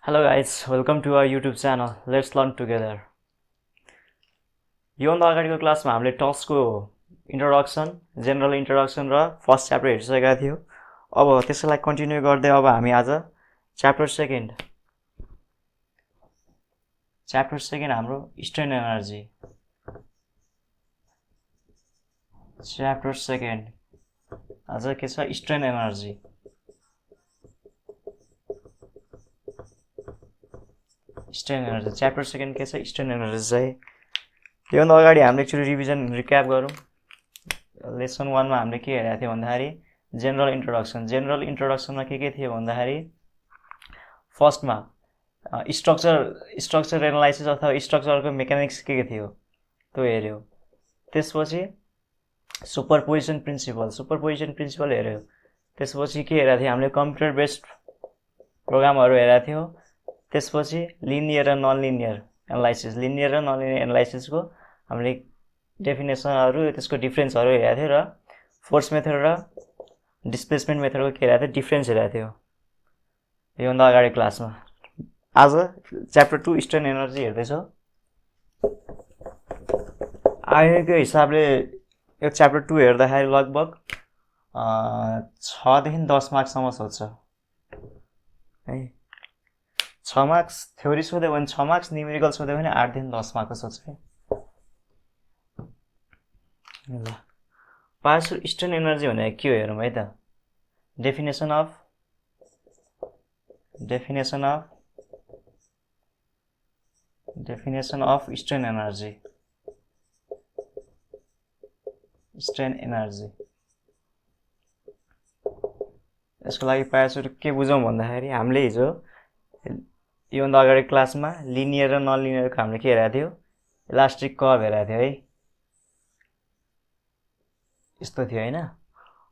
Hello guys, welcome to our YouTube channel. Let's learn together. योभन्दा अगाडिको क्लासमा हामीले टस्कको इन्ट्रोडक्सन, जेनरल इन्ट्रोडक्सन र फर्स्ट च्याप्टर हेरिसकेका थियौँ। अब त्यसैलाई कन्टिन्यू गर्दै अब हामी आज च्याप्टर सेकेन्ड हाम्रो स्ट्रेन एनर्जी। च्याप्टर सेकेन्ड आज के छ? Strain energy. Strain energy chapter second के छ? स्ट्रेन एनर्जी चाहिँ योभन्दा अगाडि हामीले एकचोटि रिभिजन रिक्याप गरौँ। लेसन 1 मा हामीले के हेरेका थियौँ भन्दाखेरि जेनरल इन्ट्रोडक्सन। जेनरल इन्ट्रोडक्सनमा के थियो भन्दाखेरि फर्स्टमा स्ट्रक्चर एनालाइसिस अथवा स्ट्रक्चरको मेकानिक्स के थियो त्यो हेर्यो। त्यसपछि सुपरपोजिसन प्रिन्सिपल हेर्यो। त्यसपछि के हेरेका थियौँ हामीले? कम्प्युटर बेस्ड प्रोग्रामहरू हेरेका थियौँ। त्यसपछि लिनियर र नन लिनियर एनालाइसिस, लिनियर र नन लिनियर एनालाइसिसको हामीले डेफिनेसनहरू, त्यसको डिफरेन्सहरू हेरेका थियौँ र फोर्स मेथड र डिस्प्लेसमेन्ट मेथडको के हेरेका थियौँ? डिफरेन्स हेरेका थियौँ योभन्दा अगाडि क्लासमा। आज च्याप्टर 2 स्ट्रेन एनर्जी हेर्दैछौँ। आएको हिसाबले यो च्याप्टर 2 हेर्दाखेरि लगभग 6 देखि 10 मार्क्ससम्म सोध्छ है। 6 मार्क्स थ्योरी सोध्यो भने 6 मार्क्स, न्युमेरिकल सोध्यो भने 8 देखि 10 मार्क्सको सोध्छ है। ल, पार्सल स्ट्रेन एनर्जी भनेको के हो हेरौँ है त। Definition of strain energy. यसको लागि पार्सल के बुझौँ भन्दाखेरि हामीले हिजो योभन्दा अगाडि क्लासमा लिनियर र नन लिनियरको हामीले के हेरेका थियौँ? इलास्टिक कर्भ हेरेका थियौँ है। यस्तो थियो होइन।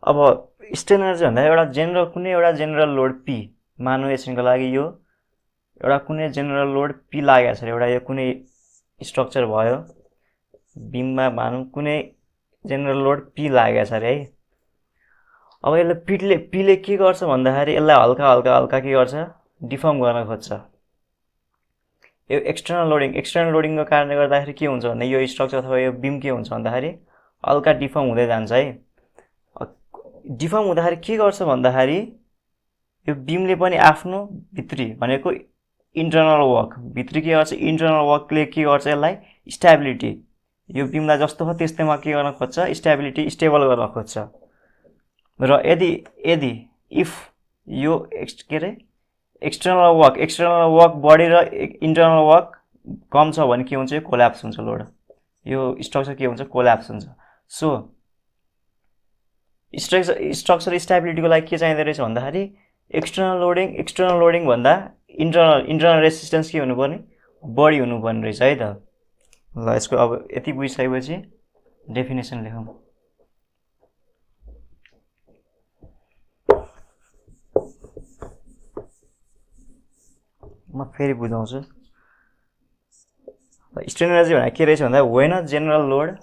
अब स्ट्रेन एनर्जी भन्दा कुनै एउटा जेनरल लोड पी, मानव एकछिनको लागि यो एउटा कुनै जेनरल लोड पी लागेको छ, एउटा यो कुनै स्ट्रक्चर भयो बिममा, मानौँ कुनै जेनरल लोड पी लागेको छ अरे है। अब यसले पीले के गर्छ भन्दाखेरि यसलाई हल्का के गर्छ? डिफर्म गर्न खोज्छ। यो एक्सटर्नल लोडिङको कारणले गर्दाखेरि के हुन्छ भन्दा यो स्ट्रक्चर अथवा यो बिम के हुन्छ भन्दाखेरि हल्का डिफर्म हुँदै जान्छ है। डिफर्म हुँदाखेरि के गर्छ भन्दाखेरि यो बिमले पनि आफ्नो भित्री भनेको इन्टर्नल वर्क, भित्री के गर्छ? इन्टर्नल वर्कले के गर्छ? यसलाई स्टेबिलिटी, यो बिमलाई जस्तो हो त्यस्तैमा के गर्न खोज्छ? स्टेबिलिटी, स्टेबल गर्न खोज्छ। र यदि इफ यो एक्सटर्नल वर्क बढी र इन्टर्नल वर्क कम छ भने के हुन्छ? यो कोल्याप्स हुन्छ लोड, यो स्ट्रक्चर के हुन्छ? कोल्याप्स हुन्छ। सो स्ट्रक्चर स्टेबिलिटीको लागि के चाहिँदो रहेछ भन्दाखेरि एक्सटर्नल लोडिङ भन्दा इन्टर्नल रेसिस्टेन्स के हुनुपर्ने? बढी हुनुपर्ने रहेछ है त। ल, यसको अब यति बुझिसकेपछि डेफिनेसन लेखौँ। म फेरि बुझाउँछु। स्ट्रेन एनर्जी भनेको के रहेछ भन्दा when a general लोड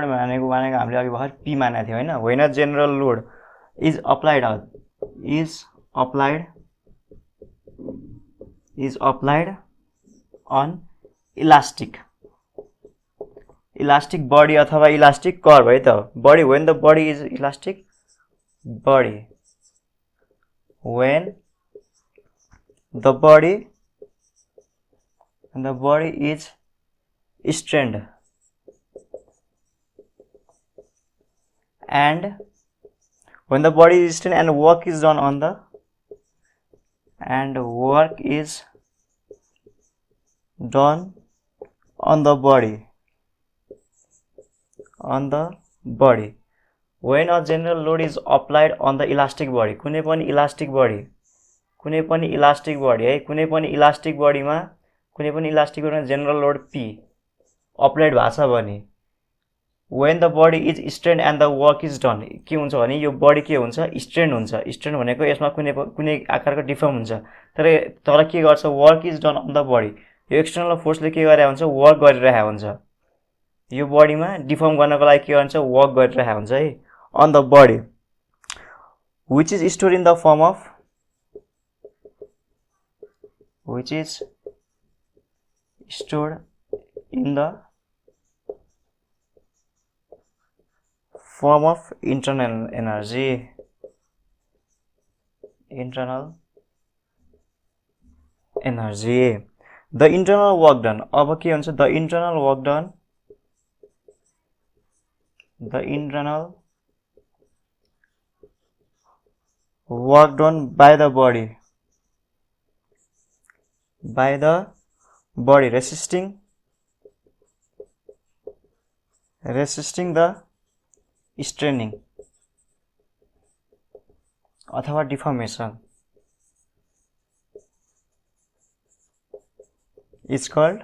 भनेको हामीले अघि भर्खर पी मानेको थियो होइन। when a general load is applied on elastic body अथवा इलास्टिक कर्भ है त। Body when the body is elastic, when the body is strained and when the body is strained and work is done on the body when a general load is applied on the elastic body। कुनै पनि elastic body है, कुनै पनि elastic बडीमा general load P applied भएको छ भने when the body is strained and the work is done के हुन्छ भने यो बडी के हुन्छ? स्ट्रेन हुन्छ। स्ट्रेन भनेको यसमा कुनै आकारको डिफर्म हुन्छ, तर के गर्छ? Work is done on the body. यो एक्सटर्नल फोर्सले के गरेको हुन्छ? वर्क गरिरहेको हुन्छ। यो बडीमा डिफर्म गर्नको लागि के गर्छ वर्क गरिरहेको हुन्छ है on the body which is stored in the form of which is stored in the form of internal energy the internal work done अब के हुन्छ the internal work done by the body resisting the straining अथवा deformation is called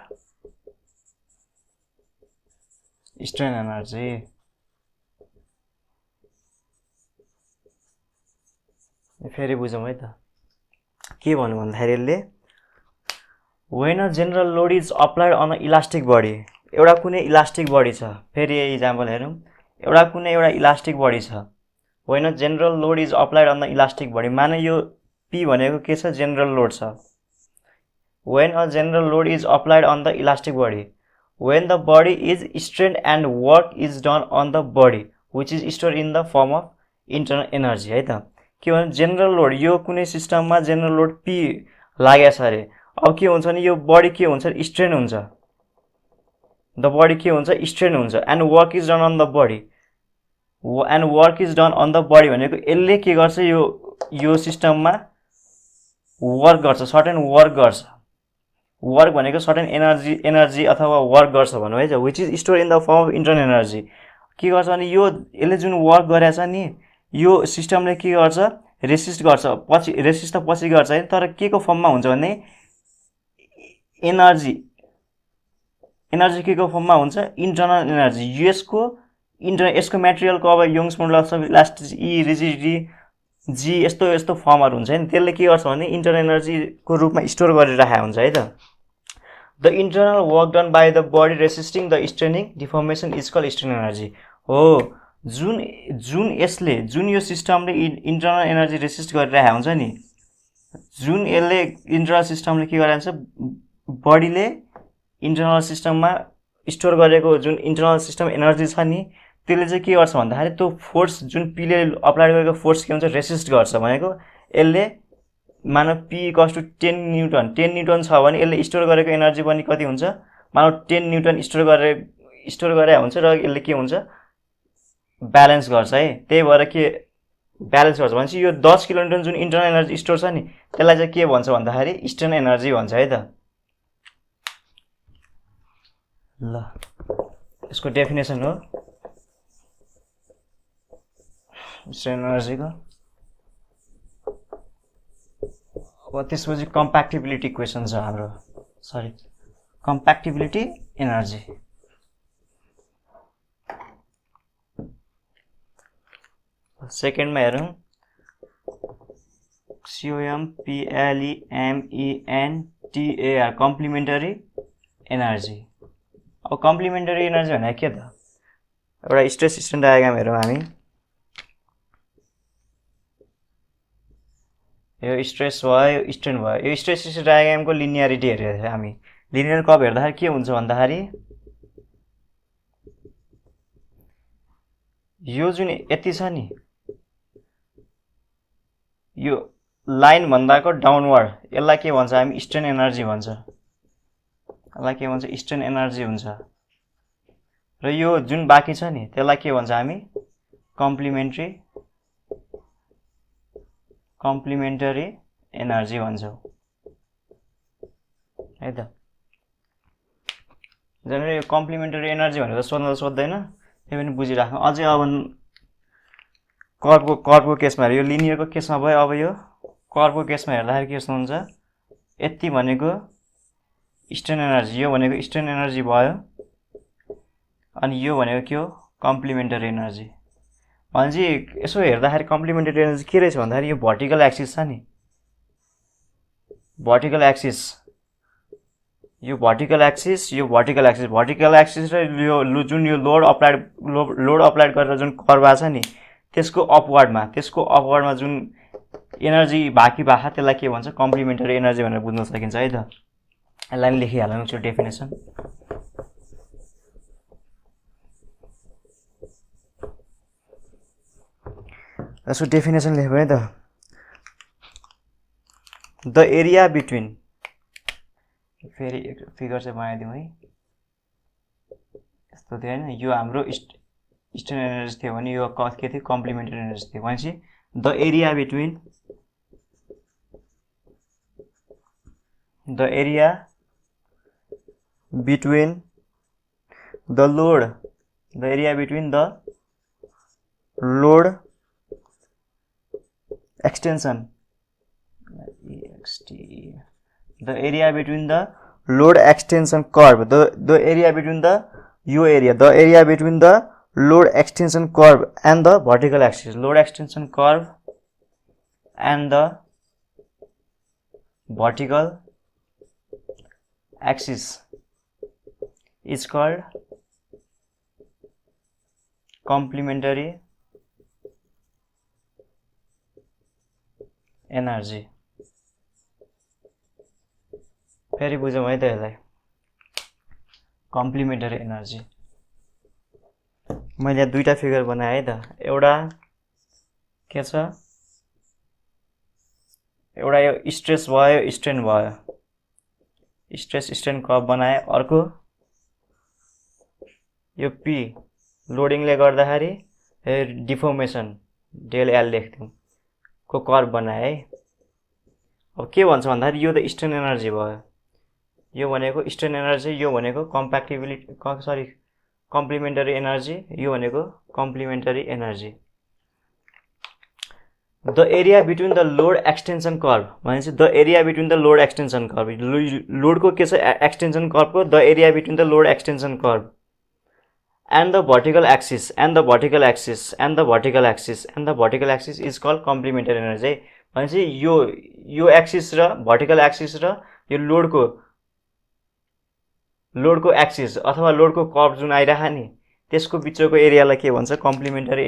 strain energy. फेरि बुझौँ है त के भन्नु भन्दाखेरि यसले when a general load is applied on an elastic body एउटा कुनै इलास्टिक बडी छ फेरि यही इक्जाम्पल हेरौँ एउटा कुनै एउटा इलास्टिक बडी छ when a general load is applied on the elastic body माने यो P भनेको के छ general load छ when a general load is applied on the elastic body when the body is strained and work is done on the body which is stored in the form of internal energy है त के भन्छ general load यो कुनै सिस्टममा general load P लागेछ अरे अब के हुन्छ नि यो बडी के हुन्छ स्ट्रेन हुन्छ द बडी के हुन्छ स्ट्रेन हुन्छ and work is done on the body भनेको यसले के गर्छ यो सिस्टममा वर्क गर्छ सर्टेन वर्क गर्छ वर्क भनेको सर्टेन एनर्जी अथवा वर्क गर्छ भनौँ है which is store in the form of internal energy के गर्छ भने यसले जुन वर्क गरेछ नि यो सिस्टमले के गर्छ रेसिस्ट गर्छ रेसिस्ट त पछि गर्छ है तर के को फर्ममा हुन्छ भने एनर्जी के को फर्ममा हुन्छ इन्टरनल एनर्जी यसको मटेरियलको अब Young's modulus of elasticity rigidity G यस्तो फर्महरु हुन्छ नि त्यसले के गर्छ भने इन्टरनल एनर्जीको रूपमा स्टोर गरिरहेको हुन्छ है त the internal work done by the body resisting the straining deformation is called strain energy हो जुन यो सिस्टमले इन्टरनल एनर्जी रेसिस्ट गरिरहेको हुन्छ नि जुन यसले इन्टरनल सिस्टमले के गरिरहेको हुन्छ बडीले इन्टरनल सिस्टममा स्टोर गरेको जुन इन्टरनल सिस्टम एनर्जी छ नि त्यसले चाहिँ के गर्छ भन्दाखेरि त्यो फोर्स जुन पीले अप्लाई गरेको फोर्स के हुन्छ रेसिस्ट गर्छ भनेको यसले मानव P = 10 न्यूटन छ भने यसले स्टोर गरेको एनर्जी पनि कति हुन्छ मानव 10 न्यूटन स्टोर गरे हुन्छ र यसले के हुन्छ ब्यालेन्स गर्छ है त्यही भएर के ब्यालेन्स गर्छ भनेपछि यो 10 किलोन्युटन जुन इन्टरनल एनर्जी स्टोर छ नि त्यसलाई चाहिँ के भन्छ भन्दाखेरि स्ट्रेन एनर्जी भन्छ है त ल यसको डेफिनेसन हो स्ट्रेन एनर्जीको अब त्यसपछि कम्प्याक्टिबिलिटी क्वेसन छ हाम्रो कम्प्याक्टिबिलिटी एनर्जी सेकेन्डमा हेरौँ COMPLEMENTAR कम्प्लिमेन्टरी एनर्जी अब कम्प्लिमेन्टरी एनर्जी भनेको के त एउटा स्ट्रेस स्ट्रेन डायग्राम हेरौँ हामी यो स्ट्रेस भयो यो स्ट्रेन भयो यो स्ट्रेस स्ट्रेन डायग्रामको लिनियरिटी हेरेको थियो हामी लिनियर कर्भ हेर्दाखेरि के हुन्छ भन्दाखेरि यो जुन यति छ नि यो लाइन भन्दाको डाउनवर्ड यसलाई के भन्छ हामी स्ट्रेन एनर्जी भन्छ यसलाई के भन्छ स्ट्रेन एनर्जी हुन्छ र यो जुन बाँकी छ नि त्यसलाई के भन्छ हामी कम्प्लिमेन्टरी एनर्जी भन्छौँ है त जनरली यो कम्प्लिमेन्टरी एनर्जी भनेर सोध्दैन त्यो पनि बुझिराख्नु अझै अब कर्भको केसमा यो लिनियरको केसमा भयो अब यो कर्भको केसमा हेर्दाखेरि के हुन्छ यति भनेको स्ट्रेन एनर्जी यो भनेको स्ट्रेन एनर्जी भयो अनि यो भनेको के हो कम्प्लिमेन्टरी एनर्जी भनेपछि यसो हेर्दाखेरि कम्प्लिमेन्टरी एनर्जी के रहेछ भन्दाखेरि यो भर्टिकल एक्सिस छ नि भर्टिकल एक्सिस यो भर्टिकल एक्सिस र यो जुन यो लोड अप्लाइड गरेर जुन कर्भ आछ नि त्यसको अपवर्डमा जुन एनर्जी बाँकी बाखा त्यसलाई के भन्छ कम्प्लिमेन्टरी एनर्जी भनेर बुझ्न सकिन्छ है त। यसलाई लेखिहालौँ त्यो डेफिनेसन। यसको डेफिनेसन लेख्यो है त। द एरिया बिट्विन, फेरि फिगर चाहिँ बनाइदिउँ है, यस्तो थियो होइन, यो हाम्रो इस्टर्न एनर्जी थियो भने यो के थियो कम्प्लिमेन्टरी एनर्जी थियो भनेपछि the area between the load extension, the area between the load extension curve, the area between the load extension curve and the vertical axis, load extension curve and the vertical axis is called complementary energy. फेरि बुझौँ है त यसलाई, complementary energy. मैले दुईटा figure बनाएँ है त, एउटा के छ, एउटा यो स्ट्रेस भयो स्ट्रेन भयो, स्ट्रेस स्ट्रेन कर्भ बनाएँ, अर्को यो पी लोडिङले गर्दाखेरि डिफर्मेसन डेल एल लेख्थ्यौँ को कर्भ बनाए है। अब के भन्छ भन्दाखेरि यो त इस्टर्न एनर्जी भयो, यो भनेको इस्टर्न एनर्जी, यो भनेको कम्प्लिमेन्टरी एनर्जी, यो भनेको complementary energy. The area between the load extension curve भनेपछि the area between the load extension curve, लोडको के छ एक्सटेन्सन कर्भको the area between the load extension curve and the vertical axis is called complementary energy। भनेपछि यो axis र vertical axis र यो लोडको एक्सिस अथवा लोडको कर्भ जुन आइराख नि त्यसको बिचको एरियालाई के भन्छ कम्प्लिमेन्टरी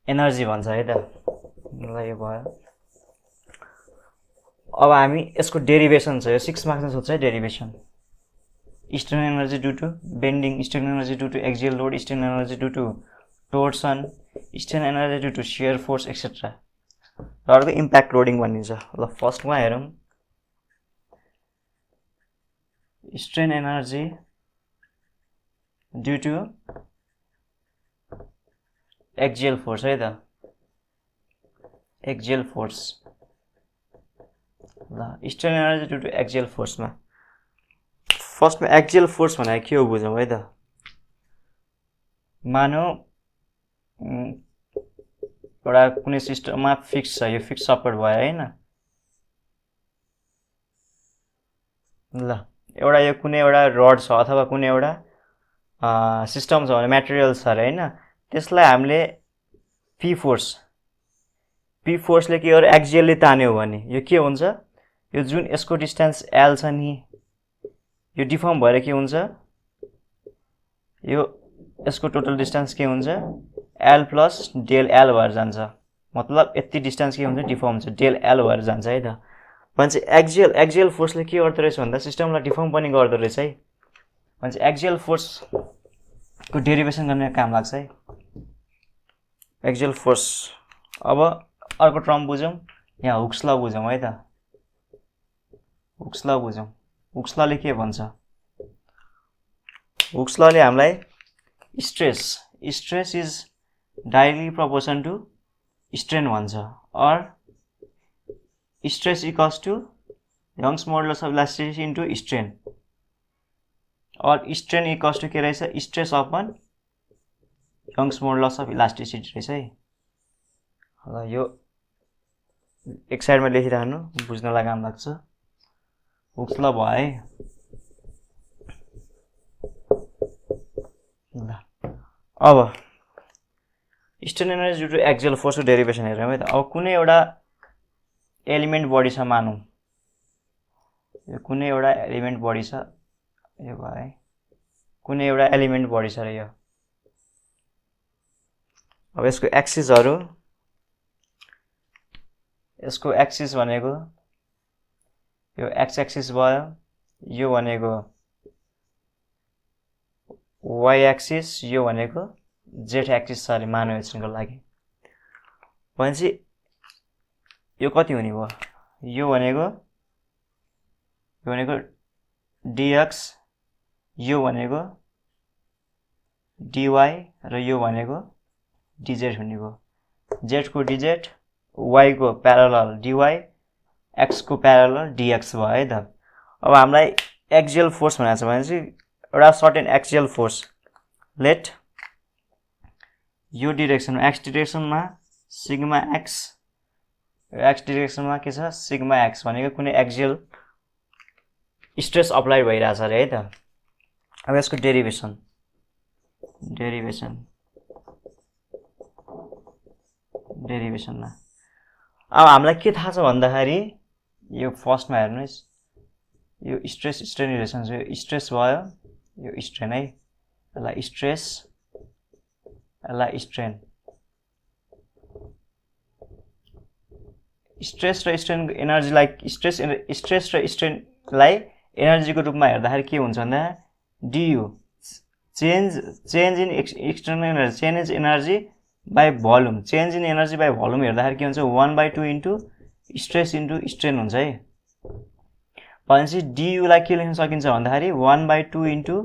एनर्जी भन्छ है त। ल यो भयो। अब हामी यसको डेरिभेसन छ, यो 6 मार्क्समा सोध्छ है derivation. Eastern energy due to bending, eastern energy due to axial load, eastern energy due to torsion, eastern energy due to shear force etc. र अर्को इम्प्याक्ट लोडिङ भनिन्छ। ल फर्स्टमा हेरौँ, eastern energy due to axial force है त, axial force। ल eastern energy due to axial force मा फर्स्टमा एक्जियल फोर्स भनेको के हो बुझौँ है त। मानौ एउटा कुनै सिस्टममा फिक्स छ, यो फिक्स सपोर्ट भयो हैन। ल एउटा यो कुनै एउटा रड छ अथवा कुनै एउटा सिस्टम छ भने मेटेरियल छ अरे हैन, त्यसलाई हामीले पी फोर्सले के गर्यो एक्जियलले तान्यो भने यो के हुन्छ, यो जुन यसको डिस्टेन्स एल छ नि यो डिफर्म भएर के हुन्छ, यो यसको टोटल डिस्टेन्स के हुन्छ एल प्लस डेल एल भएर जान्छ। मतलब यति डिस्टेन्स के हुन्छ डिफर्म हुन्छ, डेल एल भएर जान्छ है त। भनेपछि एक्जियल फोर्सले के गर्दो रहेछ भन्दा सिस्टमलाई डिफर्म पनि गर्दो रहेछ है। भनेपछि एक्जियल फोर्सको डेरिभेसन गर्ने काम लाग्छ है एक्जियल फोर्स। अब अर्को टर्म बुझौँ, यहाँ हुक्स ल बुझौँ है त। हुक्स ल बुझौँ, हुक्स लले के भन्छ, हुक्स लले हामीलाई stress is directly proportion to strain भन्छ, और stress equals to Young's modulus of elasticity into strain, और स्ट्रेन इक्वल्स टु के रहेछ stress upon Young's modulus of elasticity रहेछ है। ल यो एक साइडमा लेखिराख्नु बुझ्नलाई काम लाग्छ। हुक्स ल भयो है। ल अब eastern energy due to axial फोर्सको डेरिभेसन हेरौँ है त। अब कुनै एउटा एलिमेन्ट बडी छ मानौँ, यो कुनै एउटा एलिमेन्ट बढी छ यो भयो है कुनै एउटा एलिमेन्ट बढी छ र यो अब यसको एक्सिसहरु यसको एक्सिस भनेको यो एक्स एक्सिस भयो यो भनेको y एक्सिस यो भनेको z एक्सिस छ अरे मानव एक्सनको लागि भनेपछि यो कति हुने भयो यो भनेको dx यो भनेको dy र यो भनेको dz हुने भयो z को dz y को प्यारलल dy x को प्यारलल dx भयो है त अब हामीलाई एक्सियल फोर्स भनेको छ भने चाहिँ एउटा सर्टेन एक्सियल फोर्स लेट यो डाइरेक्सनमा x डाइरेक्सनमा सिग्मा x x डाइरेक्सनमा के छ सिग्मा x भनेको कुनै एक्सियल स्ट्रेस अप्लाई भइराछ रे है त अब यसको डेरिभेसन डेरिभेसनमा अब हामीलाई के थाहा छ भन्दाखेरि यो फर्स्टमा हेर्नुस् यो स्ट्रेस स्ट्रेन रिलेसन छ यो स्ट्रेस भयो यो स्ट्रेन है यसलाई स्ट्रेस यसलाई स्ट्रेन स्ट्रेस र स्ट्रेनको एनर्जीलाई स्ट्रेस र स्ट्रेनलाई एनर्जीको रूपमा हेर्दाखेरि के हुन्छ भन्दा du change in external energy change energy by volume change in energy by volume हेर्दाखेरि के हुन्छ 1/2 इन्टु स्ट्रेस इन्टु स्ट्रेन हुन्छ है भनेपछि du लाई के लेख्न सकिन्छ भन्दाखेरि 1/2 into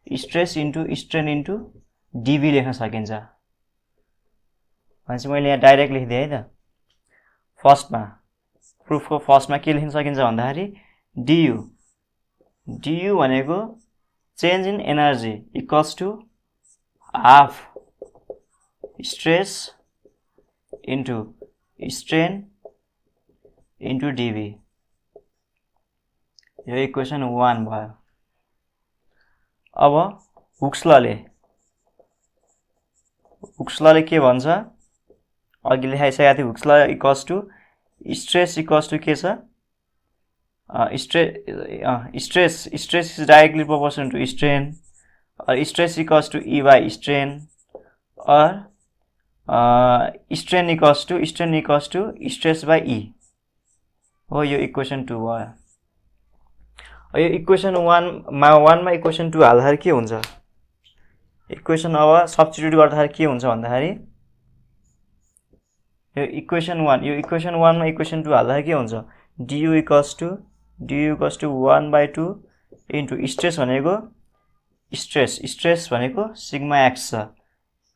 stress into strain into dv लेख्न सकिन्छ भनेपछि मैले यहाँ डाइरेक्ट लेखिदिएँ है त फर्स्टमा प्रुफको फर्स्टमा के लेख्न सकिन्छ भन्दाखेरि du भनेको change in energy equals to half stress into strain into dv यो इक्वेसन 1 भयो अब हुक्स लले के भन्छ अघि लेखाइसकेको थिए Hooke's law equals to stress equals to के छ stress is directly proportional to strain और stress equals to E by strain और strain equals to stress by E हो यो इक्वेसन 2 भयो यो इक्वेसन 1 मा इक्वेसन 2 हाल्दाखेरि के हुन्छ इक्वेसन अब सब्स्टिट्युट गर्दाखेरि के हुन्छ भन्दाखेरि यो इक्वेसन 1 मा इक्वेसन 2 हाल्दाखेरि के हुन्छ du equals to 1/2 into stress भनेको स्ट्रेस भनेको सिग्मा x छ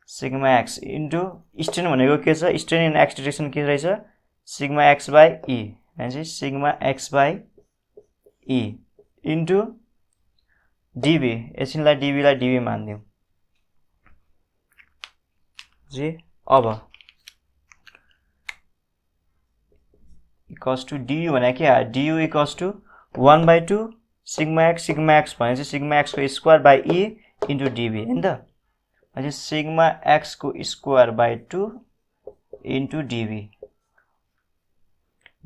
सिग्मा x इन्टु स्ट्रेन भनेको के छ स्ट्रेन इन x डाइरेक्सन के रहेछ सिग्मा x बाई e भनेपछि sigma x by e into dv यसलाई dv मान्दियौ जी अब इक्वल्स टु du भने के आयो du equals to 1/2 sigma x भनेपछि सिग्मा x को square by e into dv हैन त भनेपछि सिग्मा x को square by 2 into dv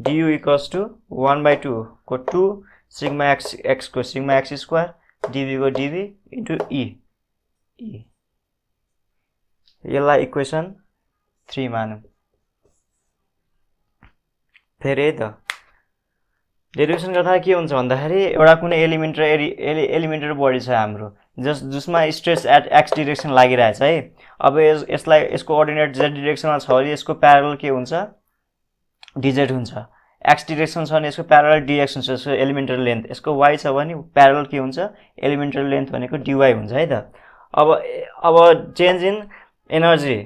du equals to 1/2 को 2 सिग्मा x को सिग्मा x स्क्वायर dv को dv इन्टु e यसलाई इक्वेसन 3 मानौं फेरि त डेरिभेसन गर्दा के हुन्छ भन्दाखेरि एउटा कुनै एलिमेन्ट बडी छ हाम्रो जसमा स्ट्रेस एट x डाइरेक्सन लागिरहेछ है अब यसको कोअर्डिनेट z डाइरेक्सनमा छ भने यसको प्यारलल के हुन्छ dz हुन्छ x डाइरेक्सन छ भने यसको प्यारलल dx हुन्छ यसको एलिमेन्टल लेन्थ यसको y छ भने प्यारलल के हुन्छ एलिमेन्टल लेन्थ भनेको dy हुन्छ है त अब change in energy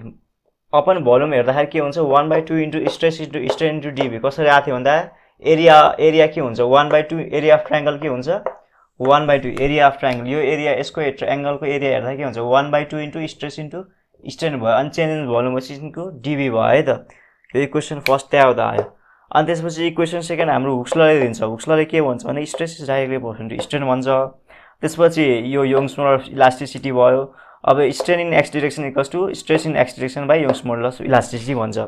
upon volume हेर्दाखेरि के हुन्छ 1/2 into stress into strain into dv कसरी आएको थियो भन्दा एरिया के हुन्छ 1/2 एरिया अफ ट्रायंगल के हुन्छ 1/2 एरिया अफ ट्रायंगल यो एरिया यसको ट्रायंगलको एरिया हेर्दा के हुन्छ 1/2 इन्टु स्ट्रेस इन्टु स्ट्रेन भयो अनि चेन्ज इन भोल्युम को dv भयो है त यो इक्वेसन फर्स्ट त्यहाँ हुँदा आयो अनि त्यसपछि इक्वेसन सेकेन्ड हाम्रो हुक्स लले दिन्छ हुक्स लले के भन्छ भने stress is directly proportional to strain भन्छ त्यसपछि यो यंग्स मोडुलस इलास्टिसिटी भयो अब strain in x direction equals to stress in x direction by Young's modulus elasticity भन्छ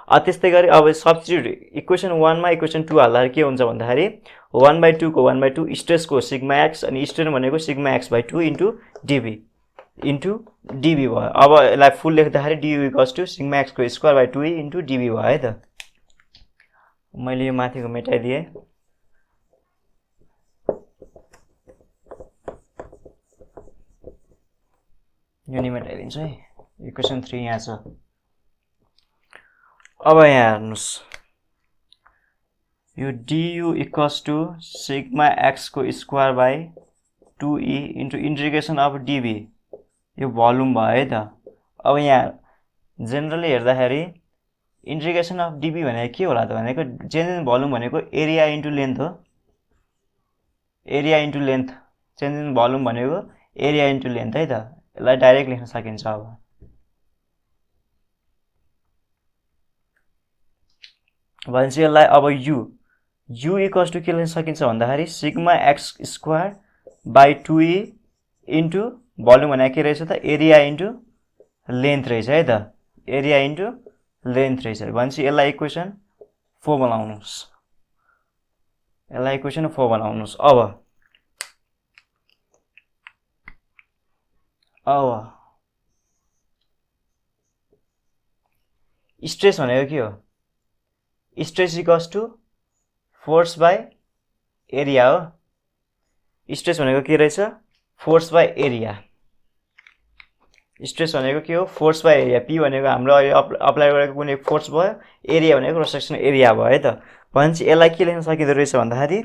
त्यस्तै गरी अब सब्स्टिट्युट इक्वेसन 1 मा इक्वेसन 2 हाल्दाखेरि के हुन्छ भन्दाखेरि 1/2 को 1/2 स्ट्रेसको सिग्मा एक्स अनि स्ट्रेन भनेको सिग्मा x/2 इन्टु डिभी भयो। अब यसलाई फुल लेख्दाखेरि du equals to sigma x को square by 2e into d v भयो है त। मैले यो माथिको मेटाइदिएँ। यो नि मेटाइदिन्छु है। इक्वेसन 3 यहाँ छ। अब यहाँ हेर्नुहोस्, यो du equals to sigma x को square by 2e into integration of dv, यो भोल्युम भयो है त। अब यहाँ जेनरली हेर्दाखेरि इन्टिग्रेसन अफ डिभी भनेको के होला त भनेको चेन्ज इन भोल्युम भनेको एरिया इन्टु लेन्थ हो। Area into length, change in volume भनेको एरिया इन्टु लेन्थ है त। यसलाई डाइरेक्ट लेख्न सकिन्छ। अब भनेपछि यसलाई अब u इक्वल्स टु के लेख्न सकिन्छ भन्दाखेरि sigma x square by 2e into volume भनेको के रहेछ त एरिया इन्टु लेन्थ रहेछ है त। एरिया इन्टु लेन्थ रहेछ भनेपछि यसलाई इक्वेसन 4 बनाउनुहोस्। यसलाई इक्वेसन 4 बनाउनुहोस्। अब स्ट्रेस भनेको के हो? Stress equals to force by area हो। स्ट्रेस भनेको के रहेछ? Force by area. स्ट्रेस भनेको के हो? Force by area. पी भनेको हाम्रो अहिले अप्लाई गरेको कुनै फोर्स भयो, एरिया भनेको क्रस सेक्सन एरिया भयो है त। भनेपछि यसलाई के लेख्न सकिँदो रहेछ भन्दाखेरि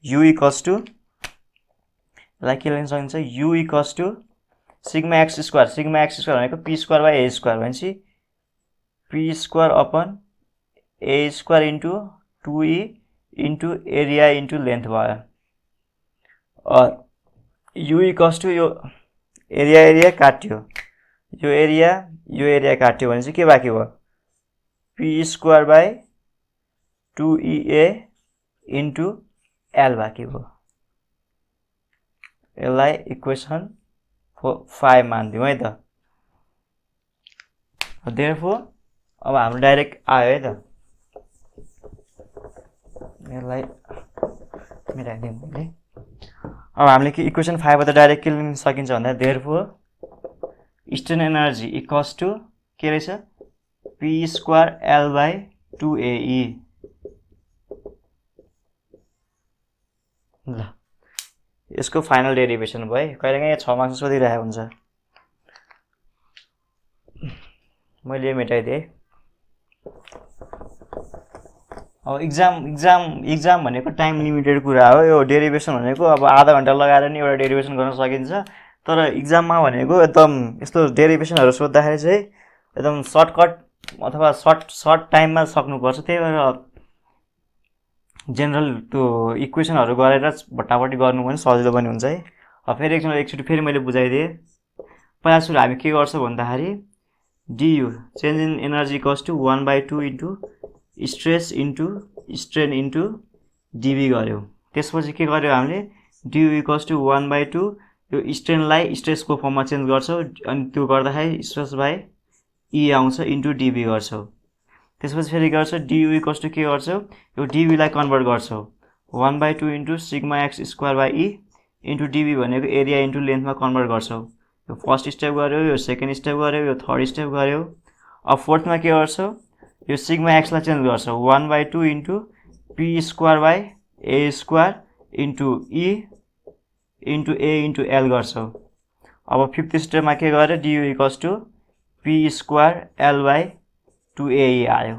u इक्वल्स टु, यसलाई के लेख्न सकिन्छ? u equals to sigma x square, sigma x square भनेको P square by A square, भनेपछि P square upon A square into 2e into area into length भयो। u इक्वल्स टु यो area काट्यो, यो एरिया काट्यो भनेपछि के बाँकी भयो? P square by 2ea into L बाँकी भयो। यसलाई इक्वेसन 5 मानिदिउँ है त। देयरफोर अब हाम्रो डाइरेक्ट आयो है त। यसलाई मिलाइदिउँ मैले। अब हामीले के इक्वेसन 5 बाट डाइरेक्ट के लेख्न सकिन्छ भन्दा therefore strain energy equals to के रहेछ? P square L by 2ae। ल यसको फाइनल डेरिभेसन भयो। कहिलेकाहीँ 6 मार्क्स सोधिरहेको हुन्छ। मैले यो मेटाइदिएँ। अब इक्जाम भनेको टाइम लिमिटेड कुरा हो। यो डेरिभेसन भनेको अब आधा घन्टा लगाएर नि एउटा डेरिभेसन गर्न सकिन्छ। तर इक्जाममा भनेको एकदम यस्तो डेरिभेसनहरू सोद्धाखेरि चाहिँ एकदम सर्टकट अथवा सर्ट टाइममा सक्नुपर्छ। त्यही भएर जेनरल त्यो इक्वेसनहरू गरेर भट्टाभट्टी गर्नु पनि सजिलो पनि हुन्छ है। अब फेरि एकचोटि फेरि मैले बुझाइदिएँ। पहिला सुरु हामी के गर्छौँ भन्दाखेरि du change in energy equals to 1/2 into stress into strain into d v गऱ्यौँ। त्यसपछि के गर्यौँ हामीले du इक्वल्स टु 1/2 यो स्ट्रेनलाई स्ट्रेसको फर्ममा चेन्ज गर्छौँ अनि त्यो गर्दाखेरि स्ट्रेस बाई ई आउँछ इन्टु डिभी गर्छौँ। त्यसपछि फेरि गर्छौँ du इक्वल्स टु के गर्छौँ? यो डिभीलाई कन्भर्ट गर्छौँ 1/2 into sigma x square by E into डिभी भनेको एरिया इन्टु लेन्थमा कन्भर्ट गर्छौँ। यो फर्स्ट स्टेप गऱ्यो, यो सेकेन्ड स्टेप गऱ्यो, यो थर्ड स्टेप गऱ्यो। अब फोर्थमा के गर्छौँ? यो सिग्मा एक्सलाई चेन्ज गर्छौँ 1/2 into P square by A square into E into A into L गर्छौँ। अब फिफ्थ स्टेपमा के गर्यो? du equals to P square L by 2ae आयो।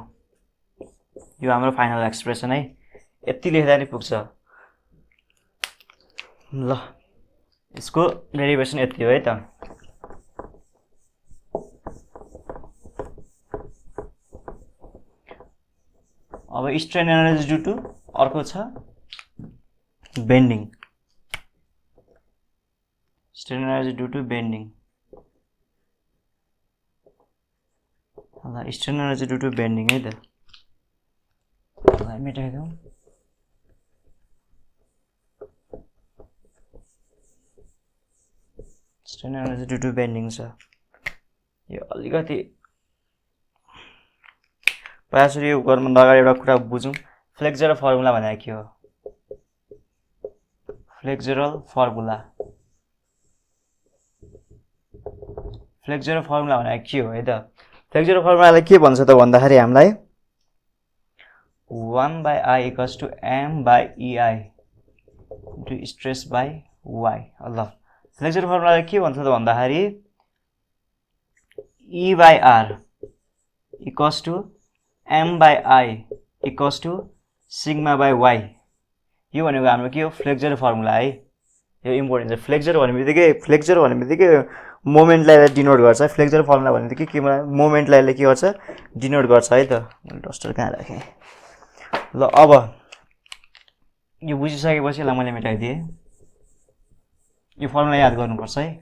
यो हाम्रो फाइनल एक्सप्रेसन है। यति लेख्दा नि पुग्छ। ल यसको डेरिभेसन यति हो है त। अब स्ट्रेन एनर्जी ड्यु टु अर्को छ bending. Strain energy due to bending. ल strain energy due to bending है त। यसलाई मेटाइदिउँ। Strain energy due to bending छ। यो अलिकति पहिला यो गर्नुभन्दा अगाडि एउटा कुरा बुझौँ। फ्लेक्सुरल फर्मुला भनेको के हो? फ्लेक्सुरल फर्मुला भनेको के हो है त? फ्लेक्सुरल फर्मुलाले के भन्छ त भन्दाखेरि हामीलाई 1/I = m/EI into stress by y। ल फ्लेक्सुरल फर्मुलाले के भन्छ त भन्दाखेरि E/R = m/I = σ/y। यो भनेको हाम्रो के हो? फ्लेक्सुरल फर्मुला है। यो इम्पोर्टेन्ट छ। फ्लेक्सर भन्ने बित्तिकै मोमेन्टलाई डिनोट गर्छ। फ्लेक्सुरल फर्मुला भन्ने बित्तिकै के मोमेन्टलाई के गर्छ? डिनोट गर्छ है त। मैले डस्टर कहाँ राखेँ? ल अब यो बुझिसकेपछि ल मैले मेटाइदिएँ। यो फर्मुला याद गर्नुपर्छ है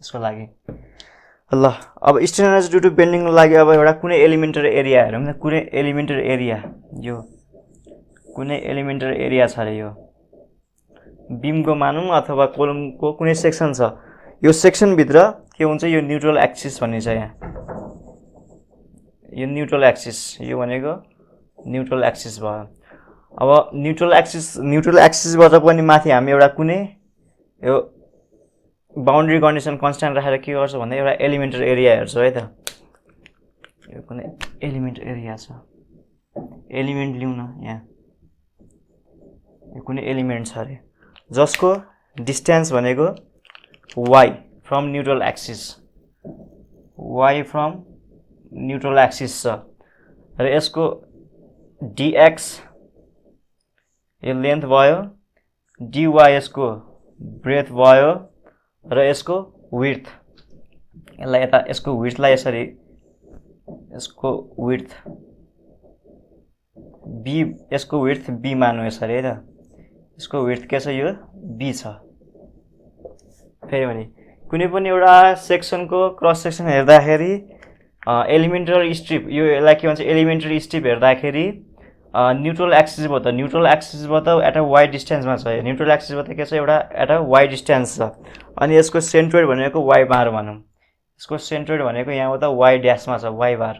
यसको लागि। ल अब स्ट्रेन एनर्जी ड्यु टु बेन्डिङको लागि अब एउटा कुनै एलिमेन्टरी एरिया हेरौँ न। कुनै एलिमेन्टरी एरिया, यो कुनै एलिमेन्टरी एरिया छ अरे। यो बीमको मानौँ अथवा कोलमको कुनै सेक्सन छ। यो सेक्सनभित्र के हुन्छ? यो न्युट्रल एक्सिस भन्ने छ यहाँ। यो न्युट्रल एक्सिस, यो भनेको न्युट्रल एक्सिस भयो। अब न्युट्रल एक्सिसबाट पनि माथि हामी एउटा कुनै यो बाउन्ड्री कन्डिसन कन्स्ट्यान्ट राखेर के गर्छ भन्दा एउटा एलिमेन्टरी एरिया हेर्छ है त। यो कुनै एलिमेन्टरी एरिया छ, एलिमेन्ट लिउँ न यहाँ। यो कुनै एलिमेन्ट छ अरे जसको डिस्टेन्स भनेको y from neutral axis, y from neutral axis छ र यसको dx यो लेन्थ भयो, dy यसको ब्रेथ भयो र यसको विड्थ। यसलाई यता यसको विड्थलाई यसरी यसको विड्थ b, यसको विड्थ b मान्नु यसरी है त। यसको विड्थ के छ? यो b छ। फेरि भने कुनै पनि एउटा सेक्सनको क्रस सेक्सन हेर्दाखेरि एलिमेन्टरी स्ट्रिप, यो यसलाई के भन्छ? एलिमेन्टरी स्ट्रिप हेर्दाखेरि न्युट्रल एक्सिसबाट एट अ वाइ डिस्टेन्समा छ। न्युट्रल एक्सिसबाट के छ? एउटा एट अ वाइ डिस्टेन्स छ। अनि यसको सेन्ट्रोइड भनेको y बार भनौँ। यसको सेन्ट्रोइड भनेको यहाँबाट y ड्यासमा छ, y बार।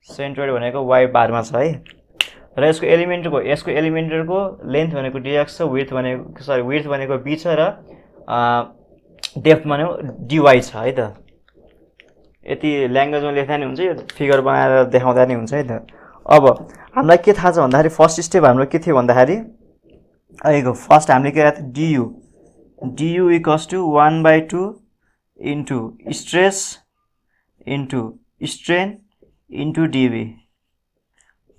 सेन्ट्रोइड भनेको y बारमा छ है। र यसको एलिमेन्टरको लेन्थ भनेको dx छ, विड्थ भनेको b छ र डेप्थ भनेको dy छ है त। यति ल्याङ्ग्वेजमा लेख्दा नि हुन्छ, यो फिगर बनाएर देखाउँदा नि हुन्छ है त। अब हामीलाई के थाहा छ भन्दाखेरि फर्स्ट स्टेप हाम्रो के थियो भन्दाखेरि अहिलेको फर्स्ट हामीले के गरेको थियो? du = 1/2 into stress into strain into dv।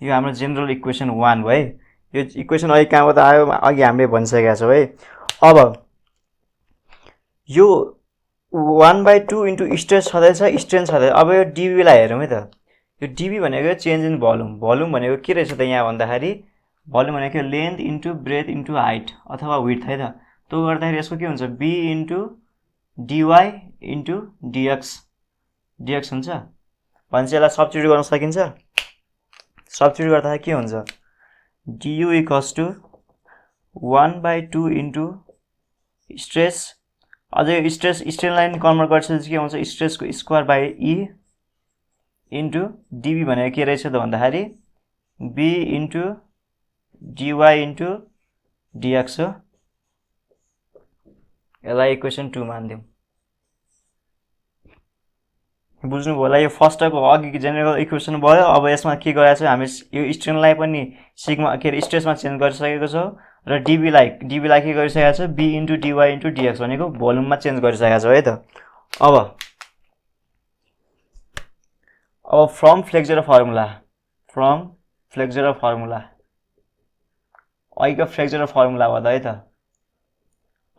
यो हाम्रो जेनरल इक्वेसन 1 भयो है। यो इक्वेसन अहिले कहाँबाट आयो? अघि हामीले भनिसकेका छौँ है। अब यो 1/2 इन्टु स्ट्रेस छँदैछ, स्ट्रेन छँदैछ। अब यो dvलाई हेरौँ है त। यो dv भनेको चेन्ज इन भोल्युम। भोल्युम भनेको के रहेछ त यहाँ भन्दाखेरि भोल्युम भनेको length into breadth into height अथवा विड्थ है त। त्यो गर्दाखेरि यसको के हुन्छ? b into dy into dx हुन्छ। भनेपछि यसलाई सब्स्टिट्युट गर्न सकिन्छ। सब्स्टिट्युट गर्दाखेरि के हुन्छ? du = 1/2 इन्टु स्ट्रेस, अझै स्ट्रेन लाइन कन्भर्ट गर्छ के हुन्छ? स्ट्रेसको square by e into dv भनेको के रहेछ त भन्दाखेरि b into dy into dx हो। यसलाई इक्वेसन 2 मानिदिउँ। बुझ्नुभयो होला? यो फर्स्टको अघि जेनरल इक्वेसन भयो। अब यसमा के गरेको छ? हामी यो स्ट्रेनलाई पनि सिग्मा के अरे स्ट्रेसमा चेन्ज गरिसकेको छौँ र dvलाई के गरिसकेको छ? b into dy into dx भनेको भोल्युममा चेन्ज गरिसकेको छ है त। अब फ्रम फ्लेक्सुरल फर्मुला अघिको फ्लेक्सुरल फर्मुला हो है त।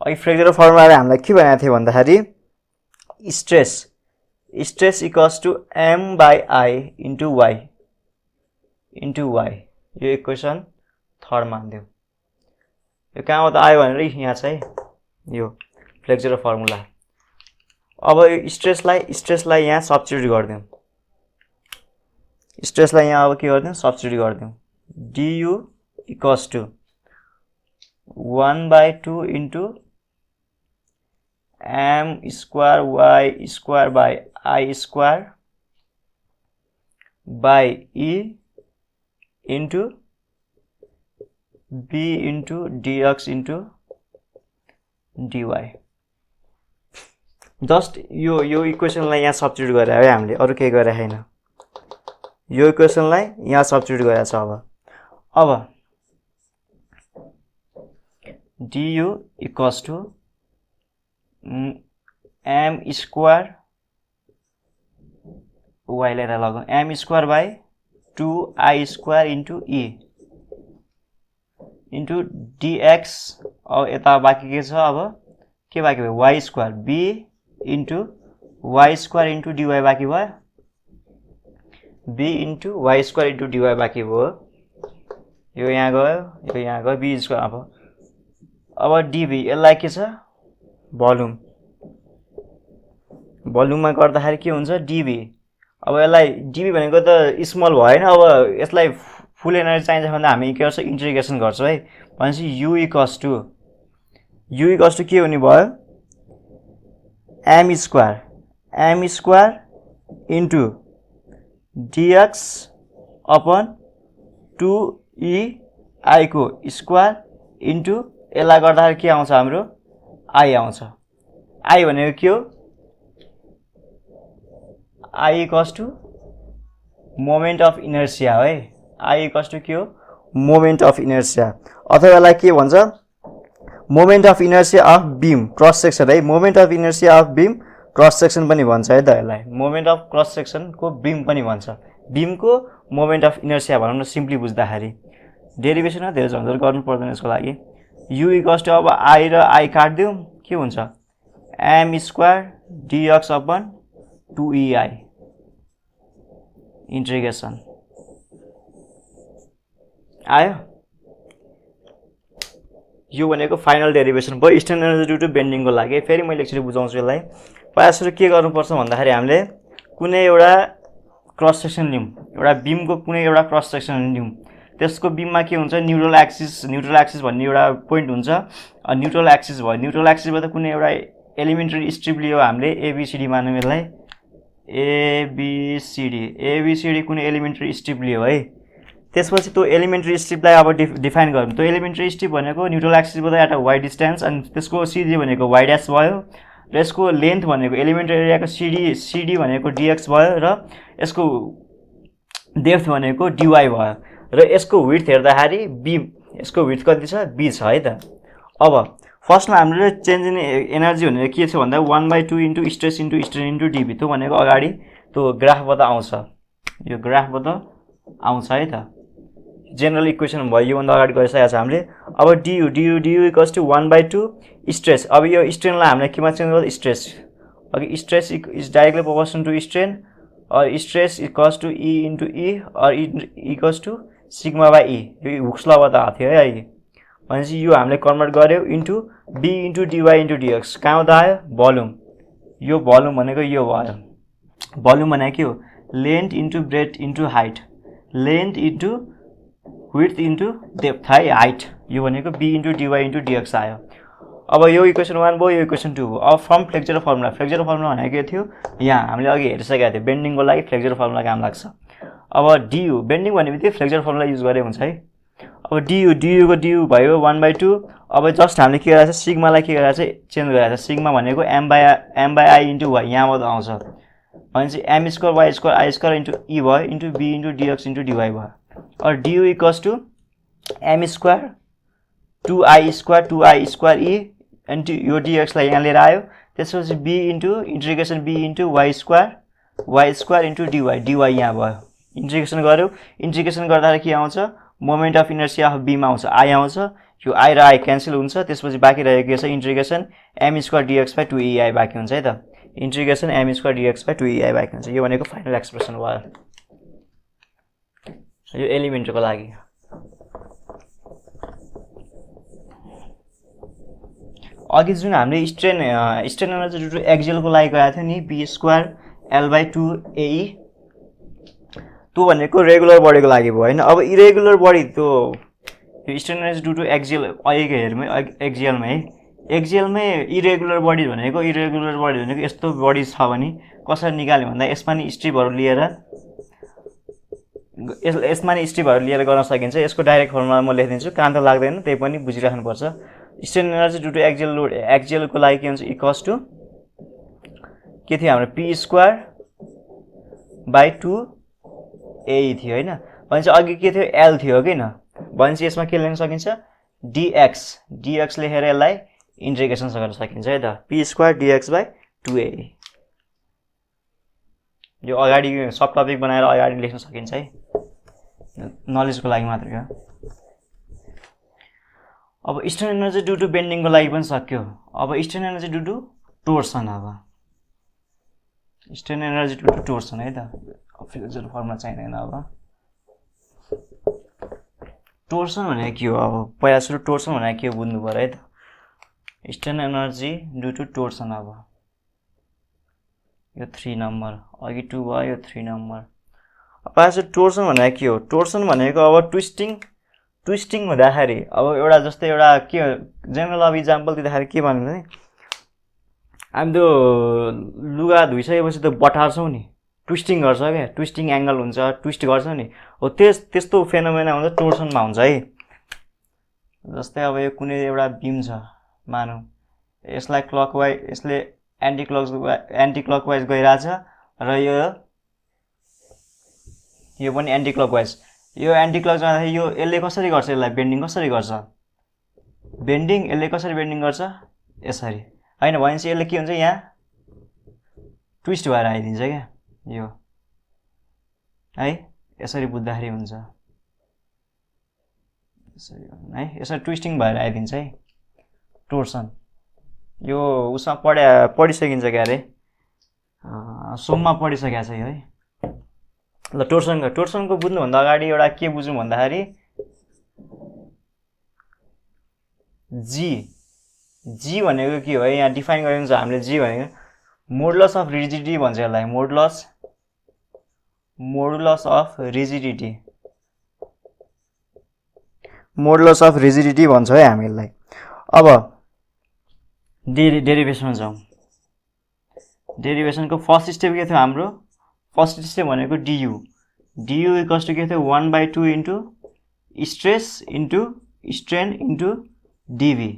अघि फ्लेक्सुरल फर्मुलाले हामीलाई के भनेको थियो भन्दाखेरि स्ट्रेस = m/I इन्टु y यो इक्वेसन 3 मानिदिउँ। यो कहाँबाट आयो भनेर यहाँ छ है यो फ्लेक्सुरल फर्मुला। अब यो स्ट्रेसलाई यहाँ सब्स्टिट्युट गरिदिउँ। स्ट्रेसलाई यहाँ अब के गरिदिउँ? सब्स्टिट्युट गरिदिउँ। du = 1/2 into m² y² by I² by E into B into dx into d y. Just यो इक्वेसनलाई यहाँ सब्स्टिट्युट गरेर है हामीले, अरू केही गरेर छैन। यो इक्वेसनलाई यहाँ सब्स्टिट्युट गरेर छ। अब du equals to m square y लिएर लगाउँ m square by 2i square into e into dx। अब यता बाँकी के छ, अब के बाँकी भयो, y square b into y square into dy बाँकी भयो, b into y square into dy बाँकी भयो। यो यहाँ गयो, यो यहाँ गयो, b स्क्वायर। अब dv यसलाई के छ, भोल्युम। भोल्युममा गर्दाखेरि के हुन्छ, dv। अब यसलाई dv भनेको त स्मल भएन। अब यसलाई फुल एनर्जी चाहिन्छ भने हामी के गर्छौँ, इन्टिग्रेसन गर्छौँ है। भनेपछि u इक्वल्स टु के हुने भयो, m square into dx upon 2ei को स्क्वायर इन्टु यसलाई गर्दाखेरि के आउँछ, हाम्रो i आउँछ। i भनेको के हो, i equals to moment of inertia है। i इक्वल्स टु के हो, मोमेन्ट अफ इनर्सिया। अथवा यसलाई के भन्छ, moment of inertia of beam cross section है। Moment of inertia of beam cross section पनि भन्छ है त यसलाई। मोमेन्ट अफ क्रस सेक्सनको बीम पनि भन्छ। बीमको मोमेन्ट अफ इनर्सिया भनौँ न सिम्पली बुझ्दाखेरि। डेरिभेसन धेरै झन्झट गर्नु पर्दैन यसको लागि। u इक्वल्स टु अब i र i काट्दिउँ, के हुन्छ, m square dx upon 2ei integration आयो। यो भनेको फाइनल डेरिभेसन भयो स्ट्रेन एनर्जी ड्यू टु बेन्डिङको लागि। फेरि मैले एकचोटि बुझाउँछु यसलाई। पहिला सुरु के गर्नुपर्छ भन्दाखेरि हामीले कुनै एउटा क्रस सेक्सन लिउँ, एउटा बीमको कुनै एउटा क्रस सेक्सन लिउँ। त्यसको बीममा के हुन्छ, न्युट्रल एक्सिस भन्ने एउटा पोइन्ट हुन्छ। न्युट्रल एक्सिस भयो, न्युट्रल एक्सिसबाट कुनै एउटा एलिमेन्ट्री स्ट्रिप लियो हामीले, एबीसीडी मानौँ यसलाई, एबीसीडी कुनै एलिमेन्ट्री स्ट्रिप लियो है। त्यसपछि त्यो एलिमेन्ट्री स्ट्रिपलाई अब डिफाइन गरौँ। त्यो एलिमेन्ट्री स्ट्रिप भनेको न्युट्रल एक्सिसबाट एउटा वाइ डिस्टेन्स, अनि त्यसको सिडी भनेको वाइ ड्यास भयो, र यसको लेन्थ भनेको एलिमेन्ट्री एरियाको सिडी भनेको डिएक्स भयो, र यसको डेप्थ भनेको डिवाई भयो, र यसको विड्थ हेर्दाखेरि बी, यसको विड्थ कति छ, बी छ है त। अब फर्स्टमा हामीले चेन्ज इन एनर्जी भनेको के छ भन्दा 1/2 into stress into strain into डिभी। त्यो भनेको अगाडि त्यो ग्राफबाट आउँछ, यो ग्राफबाट आउँछ है त। जेनरल इक्वेसन भयो, योभन्दा अगाडि गरिसकेको छ हामीले। अब du इक्वल्स टु 1/2 स्ट्रेस। अब यो स्ट्रेनलाई हामीले केमा चेन्ज गर्छ, स्ट्रेस। अघि stress is directly proportional to strain, और stress equals to E into E, और equals to sigma by E. यो हुक्स लबाट आएको थियो है अहिले। भनेपछि यो हामीले कन्भर्ट गऱ्यौँ into B into dy into d x. कहाँबाट आयो, भोल्युम। यो भोल्युम भनेको यो भयो। भोल्युम भनेको के हो, length into breadth into height, length into width into depth है, हाइट। यो भनेको B into dy into d x आयो। अब यो इक्वेसन 1 भयो, यो इक्वेसन 2 भयो। अब from flexural formula, flexural formula भनेको के थियो, यहाँ हामीले अघि हेरिसकेका थियौँ, बेन्डिङको लागि फ्लेक्चरल फर्मुला काम लाग्छ। अब du बेन्डिङ भन्ने बित्तिकै फ्लेक्चरल फर्मुला युज गरे हुन्छ है। अब du को du भयो 1/2। अब जस्ट हामीले के गरेको छ, सिग्मालाई के गरेको छ, चेन्ज गरेको छ। सिग्मा भनेको m by I into y, यहाँबाट आउँछ। भनेपछि m square y square I square into E भयो, into B into dx into dy भयो। और du equals to m square 2i square E into यो डिएक्सलाई यहाँ लिएर आयो। त्यसपछि b into integration b into y square into dy यहाँ भयो। इन्टिग्रेसन गऱ्यो, इन्टिग्रेसन गर्दाखेरि के आउँछ, मोमेन्ट अफ इनर्सिया अफ बीमा आउँछ, आई आउँछ। यो आई र आई क्यान्सल हुन्छ। त्यसपछि बाँकी रहेको के छ, integration m square dx by 2ei बाँकी हुन्छ है त। Integration m square dx by 2ei बाँकी हुन्छ। यो भनेको फाइनल एक्सप्रेसन भयो यो एलिमेन्टको लागि। अघि जुन हामीले स्ट्रेन एनर्जी ड्यू टु एक्जियलको लागि गएको थियो नि, बी स्क्वायर L/2AE, त्यो भनेको रेगुलर बडीको लागि भयो होइन। अब इरेगुलर बडी, त्यो strain energy due to axial अहिलेको हेरौँ एक्जियलमा है। एक्जियलमै इरेगुलर बडी भनेको यस्तो बडी छ भने कसरी निकाल्यो भन्दा यसमा नि स्ट्रिपहरू लिएर यसमा नि स्टेपहरू लिएर गर्न सकिन्छ। यसको डाइरेक्ट फर्मुला म लेखिदिन्छु, काम त लाग्दैन, त्यही पनि बुझिराख्नुपर्छ। Strain energy due to axial load, एक्जियलको लागि के हुन्छ इक्वल्स टु के थियो हाम्रो पी स्क्वायर बाई 2 थियो होइन। भनेपछि अघि के थियो एल थियो किन, भनेपछि यसमा के लेख्न सकिन्छ डिएक्स लेखेर यसलाई इन्टिग्रेसन गर्न सकिन्छ है त, P square dx by 2a। यो अगाडि सब टपिक बनाएर अगाडि लेख्न सकिन्छ है, नलेजको लागि मात्रै हो। अब स्ट्रेन एनर्जी ड्यु टु बेन्डिङको लागि पनि सक्यो। अब strain energy due to torsion, अब strain energy due to torsion है त, फिजिकल फर्मुला चाहिँदैन। अब टोर्सन भनेको के हो, अब पहिला सुरु टोर्सन भनेको के हो बुझ्नु पर्यो है त। Strain energy due to torsion, अब यो 3 नम्बर, अघि 2 भयो, यो 3 नम्बर। पहिला सुरु टोर्सन भनेको के हो, टोर्सन भनेको अब ट्विस्टिङ हुँदाखेरि अब एउटा जस्तै एउटा के जेनरल अब इक्जाम्पल दिँदाखेरि के भन्नु भने हामी त्यो लुगा धोइसकेपछि त्यो बटार्छौँ नि, ट्विस्टिङ गर्छ क्या, ट्विस्टिङ एङ्गल हुन्छ, ट्विस्ट गर्छ नि, हो त्यस्तो फेनोमेना हुन्छ टोर्सनमा हुन्छ है। जस्तै अब यो कुनै एउटा बिम छ मानौँ, यसलाई क्लकवाइज, यसले एन्टी क्लकवाइज गइरहेछ र यो पनि एन्टी क्लकवाइज, यो एन्टी क्लक जाँदाखेरि यो यसले कसरी गर्छ, यसलाई बेन्डिङ कसरी गर्छ, यसले कसरी बेन्डिङ गर्छ यसरी होइन। भनेपछि यसले के हुन्छ यहाँ ट्विस्ट भएर आइदिन्छ क्या यो है, यसरी बुझ्दाखेरि हुन्छ यसरी है, यसरी ट्विस्टिङ भएर आइदिन्छ है टोर्सन। यो उसमा पढिसकिन्छ क्या अरे, सोममा पढिसकेको छ यो है। ल टोर्सनको बुझ्नुभन्दा अगाडि एउटा के बुझौँ भन्दाखेरि जी भनेको के हो है, यहाँ डिफाइन गरेको छ हामीले। जी भनेको मोडुलस अफ रिजिडिटी भन्छ यसलाई, मोडुलस अफ रिजिडिटी भन्छ है हामी यसलाई। अब डेरिभेसनमा जाउँ। डेरिभेसनको फर्स्ट स्टेप के थियो हाम्रो, फर्स्ट स्टेप भनेको डियु इक्वल्स टु के थियो 1/2 into stress into strain into डिभी।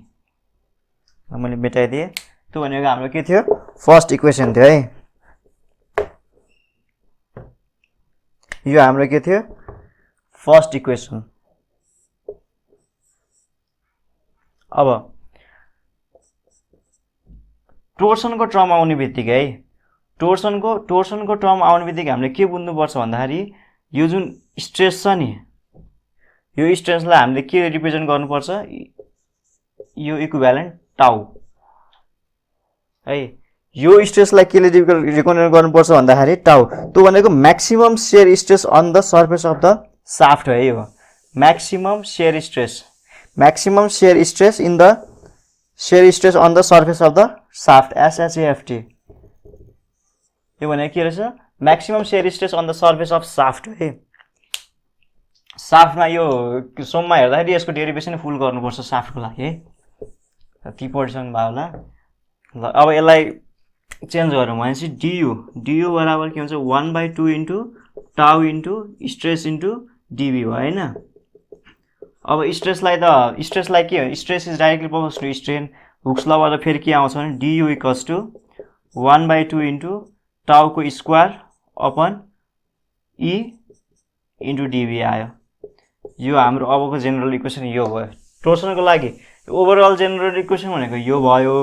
मैले मेटाइदिएँ, त्यो भनेको हाम्रो के थियो फर्स्ट इक्वेसन थियो है। यो हाम्रो के थियो फर्स्ट इक्वेसन। अब टोर्सनको टर्म आउने बित्तिकै है, टोर्सनको टर्म आउने बित्तिकै हामीले के बुझ्नुपर्छ भन्दाखेरि यो जुन स्ट्रेस छ नि, यो स्ट्रेसलाई हामीले के रिप्रेजेन्ट गर्नुपर्छ, यो इक्विभ्यालेन्ट टाउ है। यो स्ट्रेसलाई केले रिकमेन्ड गर्नुपर्छ भन्दाखेरि टाउ, त्यो भनेको maximum shear stress on the surface of the shaft है। यो maximum shear stress in the shear stress on the surface of the shaft, SHAFT। यो भनेको के रहेछ, maximum shear stress on the surface of shaft है। साफ्टमा यो सोममा हेर्दाखेरि यसको डेरिभेसन फुल गर्नुपर्छ साफ्टको लागि है, ती पढिसक्नु भयो होला। ल अब यसलाई चेन्ज गरौँ भनेपछि डियु बराबर के हुन्छ 1/2 इन्टु टाउ इन्टु स्ट्रेस इन्टु डिभी भयो होइन। अब स्ट्रेसलाई के हो, stress is directly proportional to strain. Hooke's लबाट फेरि के आउँछ भने डियु इक्वल्स टु 1/2 इन्टु टाउको square upon E into dv आयो। यो हाम्रो अबको जेनरल इक्वेसन यो भयो टोर्सनको लागि। ओभरअल जेनरल इक्वेसन भनेको यो भयो।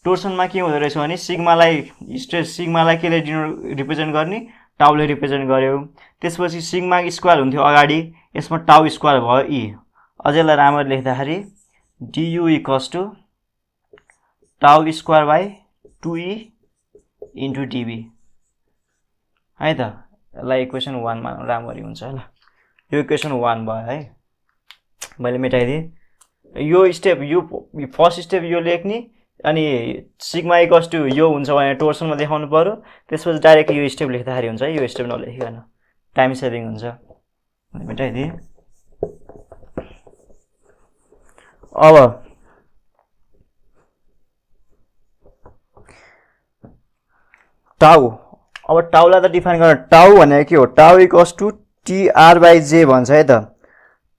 टोर्सनमा के हुँदो रहेछ भने सिग्मालाई केले रिप्रेजेन्ट गर्ने, टाउले रिप्रेजेन्ट गर्यो। त्यसपछि सिग्मा स्क्वायर हुन्थ्यो अगाडि, यसमा टाउ स्क्वायर भयो ई। अझैलाई राम्ररी लेख्दाखेरि डियु इक्वल्स टु टाउ स्क्वायर बाई 2e इन्टु डिभी है त। यसलाई इक्वेसन 1 मा राम्ररी हुन्छ ल। यो इक्वेसन 1 भयो है, मैले मेटाइदिएँ। यो स्टेप, यो फर्स्ट स्टेप यो लेख्ने, अनि सिग्मा इक्वल्स टु यो हुन्छ भने टोर्सनमा देखाउनु पर्यो। त्यसपछि डाइरेक्ट यो स्टेप लेख्दाखेरि हुन्छ है, यो स्टेप नलेखिकन टाइम सेभिङ हुन्छ। मेटाइदिएँ। अब टाउलाई त डिफाइन गर्न, टाउ भनेको के हो, टाउ इक्वल्स टु TR/J भन्छ है त,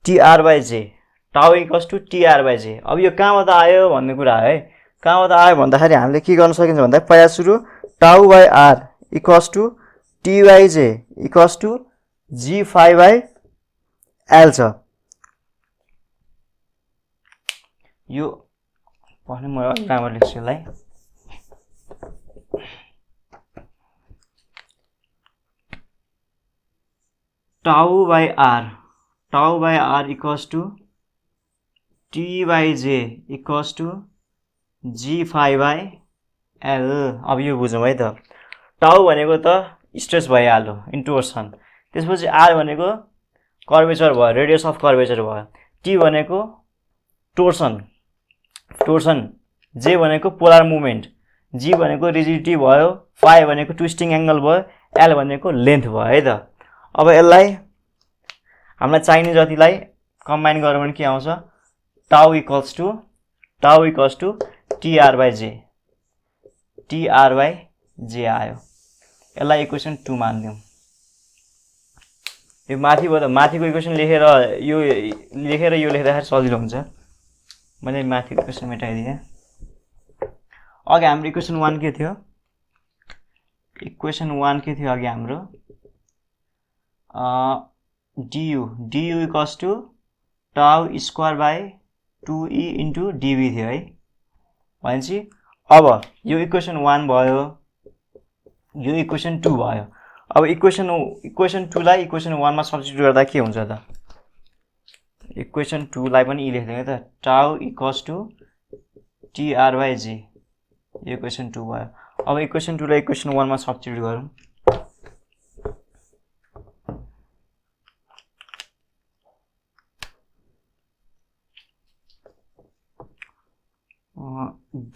TR/J, टाउ इक्वल्स टु TR/J। अब यो कहाँबाट आयो भन्ने कुरा है, कहाँबाट आयो भन्दाखेरि हामीले के गर्न सकिन्छ भन्दा पहिला सुरु tau by R equals to T/J equals to G5/L छ। यो भने म राम्रो लेख्छु यसलाई, tau by R equals to T/J equals to G5/L। अब यो बुझौँ है त, टाउ भनेको त स्ट्रेस भइहाल्यो इन टोर्सन, त्यसपछि आर भनेको कर्वेचर भयो, रेडियस अफ कर्वेचर भयो, टी भनेको टोर्सन, जे भनेको पोलर मुभमेन्ट, जी भनेको रिजिडिटी भयो, फाइ भनेको ट्विस्टिङ एङ्गल भयो, एल भनेको लेन्थ भयो है त। अब यसलाई हामीलाई चाहिने जतिलाई कम्बाइन गऱ्यो भने के आउँछ, टाउ इक्वल्स टु TR/J आयो। यसलाई इक्वेसन 2 मानिदिउँ। यो माथिको इक्वेसन लेखेर यो लेख्दाखेरि सजिलो हुन्छ। मैले माथिको इक्वेसन मेटाइदिएँ। अघि हाम्रो इक्वेसन 1 के थियो? अघि हाम्रो du इक्वल्स टु टाउ square by 2e into dv थियो है। भनेपछि अब यो इक्वेसन 1 भयो, यो इक्वेसन 2 भयो। अब इक्वेसन 2 लाई इक्वेसन 1 मा सब्स्टिट्युट गर्दा के हुन्छ त? इक्वेसन 2 लाई पनि लेख्दिउँ त, टाउ इक्वल्स टु TR/J, यो इक्वेसन 2 भयो। अब इक्वेसन 2 लाई इक्वेसन 1 मा सब्स्टिट्युट गरौँ।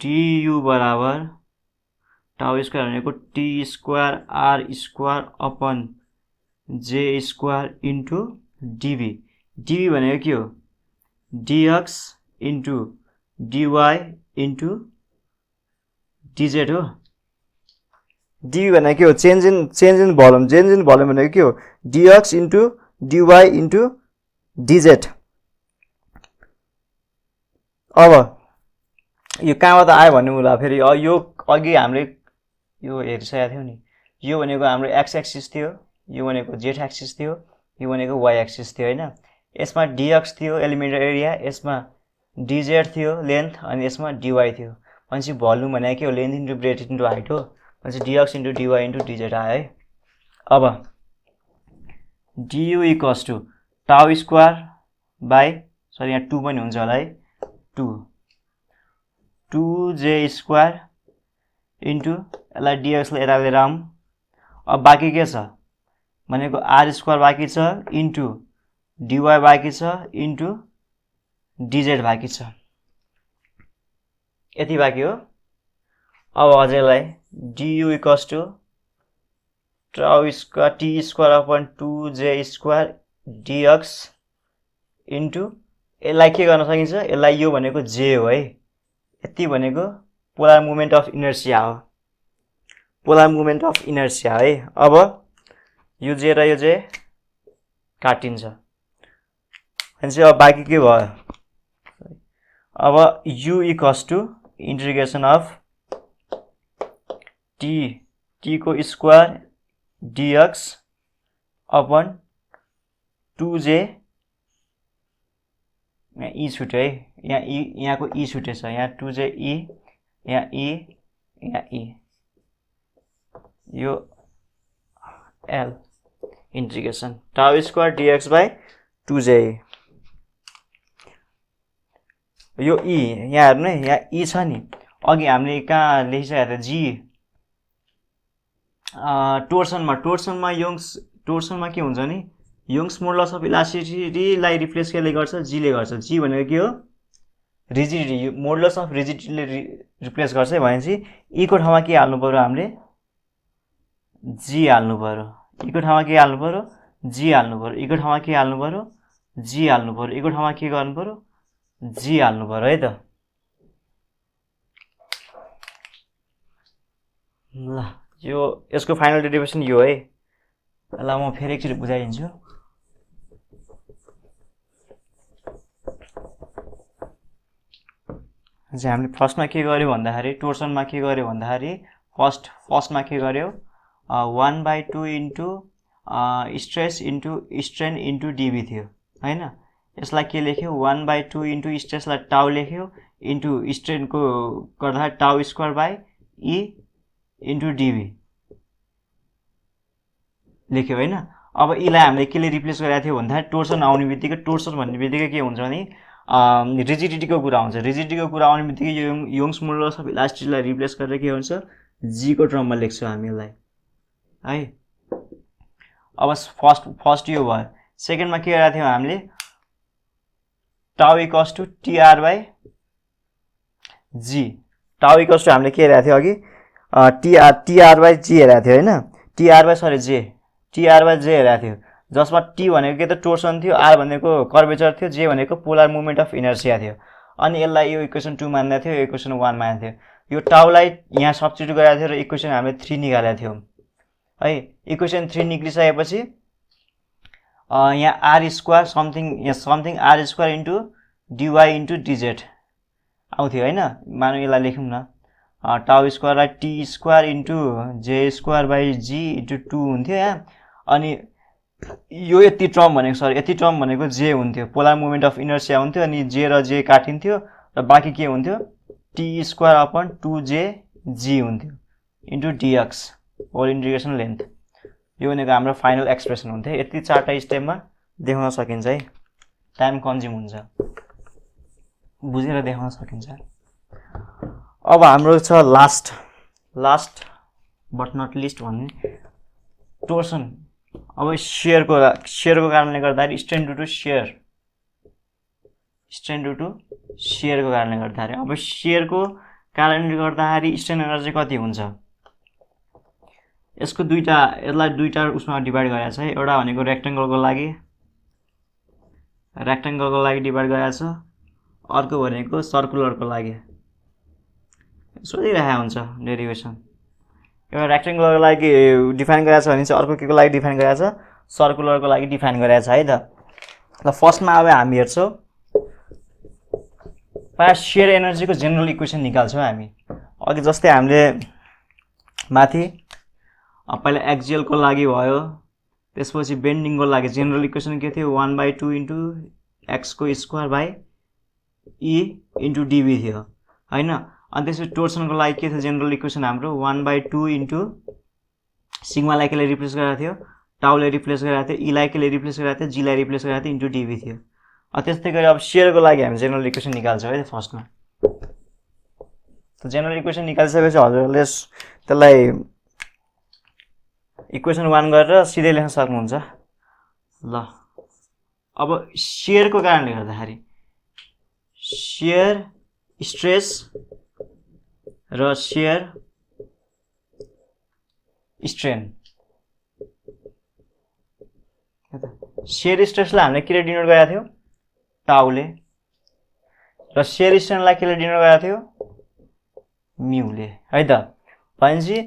du बराबर टाउ स्क्वायर भनेको T square R square upon J square into dv. Dv भनेको के हो? dx into dy into dz हो। डिभी भनेको के हो? चेन्ज इन भोल्युम भनेको के हो? dx into dy into dz। अब यो कहाँबाट आयो भन्ने कुरा फेरि यो अघि हामीले यो हेरिसकेका थियौँ नि, यो भनेको हाम्रो एक्स एक्सिस थियो, यो भनेको जेड एक्सिस थियो, यो भनेको वाइ एक्सिस थियो होइन। यसमा dx थियो एलिमेन्टल एरिया, यसमा dz थियो लेन्थ, अनि यसमा dy थियो। भनेपछि भोल्युम भनेको के हो? Length into breadth into height हो। भनेपछि dx into dy into dz आयो है। अब du इक्वल्स टु टाउ स्क्वायर बाई, सरी यहाँ 2 पनि हुन्छ होला है, 2j स्क्वायर इन्टु यसलाई dx लाई यता लिएर आउँ। अब बाँकी के छ भनेको आर स्क्वायर बाँकी छ इन्टु dy बाँकी छ इन्टु dz बाँकी छ, यति बाँकी हो। अब अझै यसलाई du इक्वल्स टु टाउ square T square upon 2j square dx into यसलाई के गर्न सकिन्छ? यसलाई यो भनेको j हो है, यति भनेको पोलर मुभमेन्ट अफ इनर्सिया हो, पोलर मुभमेन्ट अफ इनर्सिया है। अब यो जे र यो जे काटिन्छ, भनेपछि अब बाँकी के भयो? अब u equals to integration of t को स्क्वायर dx अपन 2j, यहाँ ई छुट्यो है, यहाँको ई छुटेछ, यहाँ 2j ई, यहाँ ई, यो l इन्टिग्रेसन टाउ स्क्वायर dx बाई 2j। यो ई यहाँ हेर्नु है, यहाँ ई छ नि, अघि हामीले कहाँ लेखिसकेको थियो? जी टोर्सनमा के हुन्छ नि, यङ्स मोडुलस अफ इलास्टिसिटीलाई रिप्लेस केले गर्छ? जीले गर्छ। जी भनेको के हो? रिजिडिटी, मोडुलस अफ रिजिडिटीले रिप्लेस गर्छ है। भनेपछि ईको ठाउँमा के हाल्नु पर्यो? हामीले जी हाल्नु पर्यो। ईको ठाउँमा के हाल्नु पर्यो? जी हाल्नु पर्यो। ईको ठाउँमा के हाल्नु पर्यो? जी हाल्नु पर्यो। ईको ठाउँमा के गर्नु पर्यो? जी हाल्नु पर्यो है त। ल, यो यसको फाइनल डेरिभेसन यो है। ल म फेरि एकचोटि बुझाइदिन्छु। चाहिँ हामीले फर्स्टमा के गर्यो भन्दाखेरि टोर्सनमा के गर्यो भन्दाखेरि फर्स्टमा के गर्यो 1/2 into stress into strain into डिभी थियो हैन। यसलाई के लेख्यो 1/2 इन्टु स्ट्रेसलाई टाउ लेख्यो इन्टु स्ट्रेनको गर्दाखेरि टाउ स्क्वायर बाई ई इन्टु डिभी लेख्यो हैन। अब इलाई हामीले केले रिप्लेस गरेको थियो भन्दाखेरि टोर्सन आउने बित्तिकै टोर्सन भन्ने बित्तिकै के हुन्छ भने रिजिडिटीको कुरा हुन्छ। रिजिडिटीको कुरा आउने बित्तिकै यो योङ्स मोडुलस अफ इलास्टिसिटीलाई रिप्लेस गरेर के हुन्छ जी को टर्ममा लेख्छौँ हामी यसलाई है। अब फर्स्ट यो भयो। सेकेन्डमा के गरेको थियौँ हामीले टाउ इक्वल्स टु टिआर बाई जी। टाउ इक्वल्स टु हामीले के हेरेको थियो अघि टिआर बाई जी हेरेको थियो हैन। टिआर बाई जे हेरेको थियो जसमा टी भनेको के त टोर्सन थियो, आर भनेको कर्वेचर थियो, जे भनेको पोलर मुभमेन्ट अफ इनर्सिया थियो। अनि यसलाई यो इक्वेसन 2 मान्दै थियो, यो इक्वेसन 1 मान्दै थियो। यो टाउलाई यहाँ सब्स्टिट्युट गरेको थियो र इक्वेसन हामीले 3 निकालेको थियौँ है। इक्वेसन 3 निक्लिसकेपछि यहाँ R square something R square into dy into dz आउँथ्यो हैन। मानौँ यसलाई लेखौँ न टाउ स्क्वायरलाई T square into J square by G into 2 हुन्थ्यो यहाँ। अनि यो यति टर्म भनेको जे हुन्थ्यो, पोलर मुभमेन्ट अफ इनर्सिया हुन्थ्यो। अनि जे र जे काटिन्थ्यो र बाँकी के हुन्थ्यो टी स्क्वायर अपन 2जे जी हुन्थ्यो into dx whole integration length. यो भनेको हाम्रो फाइनल एक्सप्रेसन हुन्थ्यो। यति 4टा स्टेपमा देखाउन सकिन्छ है, टाइम कन्ज्युम हुन्छ, बुझेर देखाउन सकिन्छ। अब हाम्रो छ लास्ट बट नट लिस्ट भन्ने टोर्सन। अब शेयरको कारणले गर्दाखेरि स्ट्रेन ड्यु टु शेयरको कारणले गर्दाखेरि अब शेयरको कारणले गर्दाखेरि स्ट्रेन एनर्जी कति हुन्छ यसको यसलाई दुईटा उसमा डिभाइड गरेको छ है। एउटा भनेको रेक्टेंगलको लागि डिभाइड गरेको छ, अर्को भनेको सर्कुलरको लागि सोधिरहेको हुन्छ डेरिभेसन। एउटा रेक्टेंगलको लागि डिफाइन गरेको छ भने चाहिँ अर्को केको लागि डिफाइन गरेको छ, सर्कुलरको लागि डिफाइन गरेको छ है त। ल फर्स्टमा अब हामी हेर्छौँ प्राय शेयर एनर्जीको जेनरल इक्वेसन निकाल्छौँ हामी। अघि जस्तै हामीले माथि पहिला एक्जियल को लागि भयो, त्यसपछि बेन्डिङको लागि जेनरल इक्वेसन के थियो 1/2 इन्टु एक्स को स्क्वायर बाई ई इन्टु डिभी थियो हैन। अनि त्यसपछि टोर्सनको लागि के थियो जेनरल इक्वेसन हाम्रो 1/2 इन्टु सिग्मालाई केले रिप्लेस गरेको थियो, टाउले रिप्लेस गरेको थियो, ईलाई केले रिप्लेस गरेको थियो, जीलाई रिप्लेस गरेको थियो इन्टु डिभी थियो। त्यस्तै गरी अब शेयरको लागि हामी जेनरल इक्वेसन निकाल्छौँ है फर्स्टमा। जेनरल इक्वेसन निकालिसकेपछि हजुरहरूले त्यसलाई इक्वेसन 1 गरेर सिधै लेख्न सक्नुहुन्छ। ल अब शेयरको कारणले गर्दाखेरि शेयर स्ट्रेस र शेयर स्ट्रेन। शेयर स्ट्रेसलाई हामीले के डिनोट गरेको थियो टाउले र शेयर स्ट्रेनलाई के डिनोट गरेको थियो म्युले है त। भनेपछि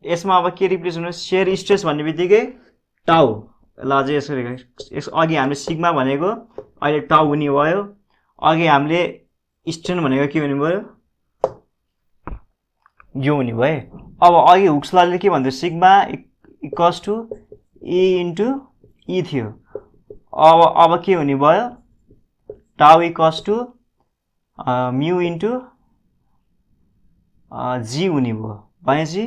यसमा अब के रिप्लेस हुनु शेयर स्ट्रेस भन्ने बित्तिकै टाउ। ल अझै यसरी अघि हामीले सिग्मा भनेको अहिले टाउ हुने भयो, अघि हामीले स्ट्रेन भनेको के हुने भयो यो हुने भयो। अब अघि हुक्स लले के भन्थ्यो sigma equals to E into E थियो। अब के हुने भयो tau equals to mu into G हुने भयो। भनेपछि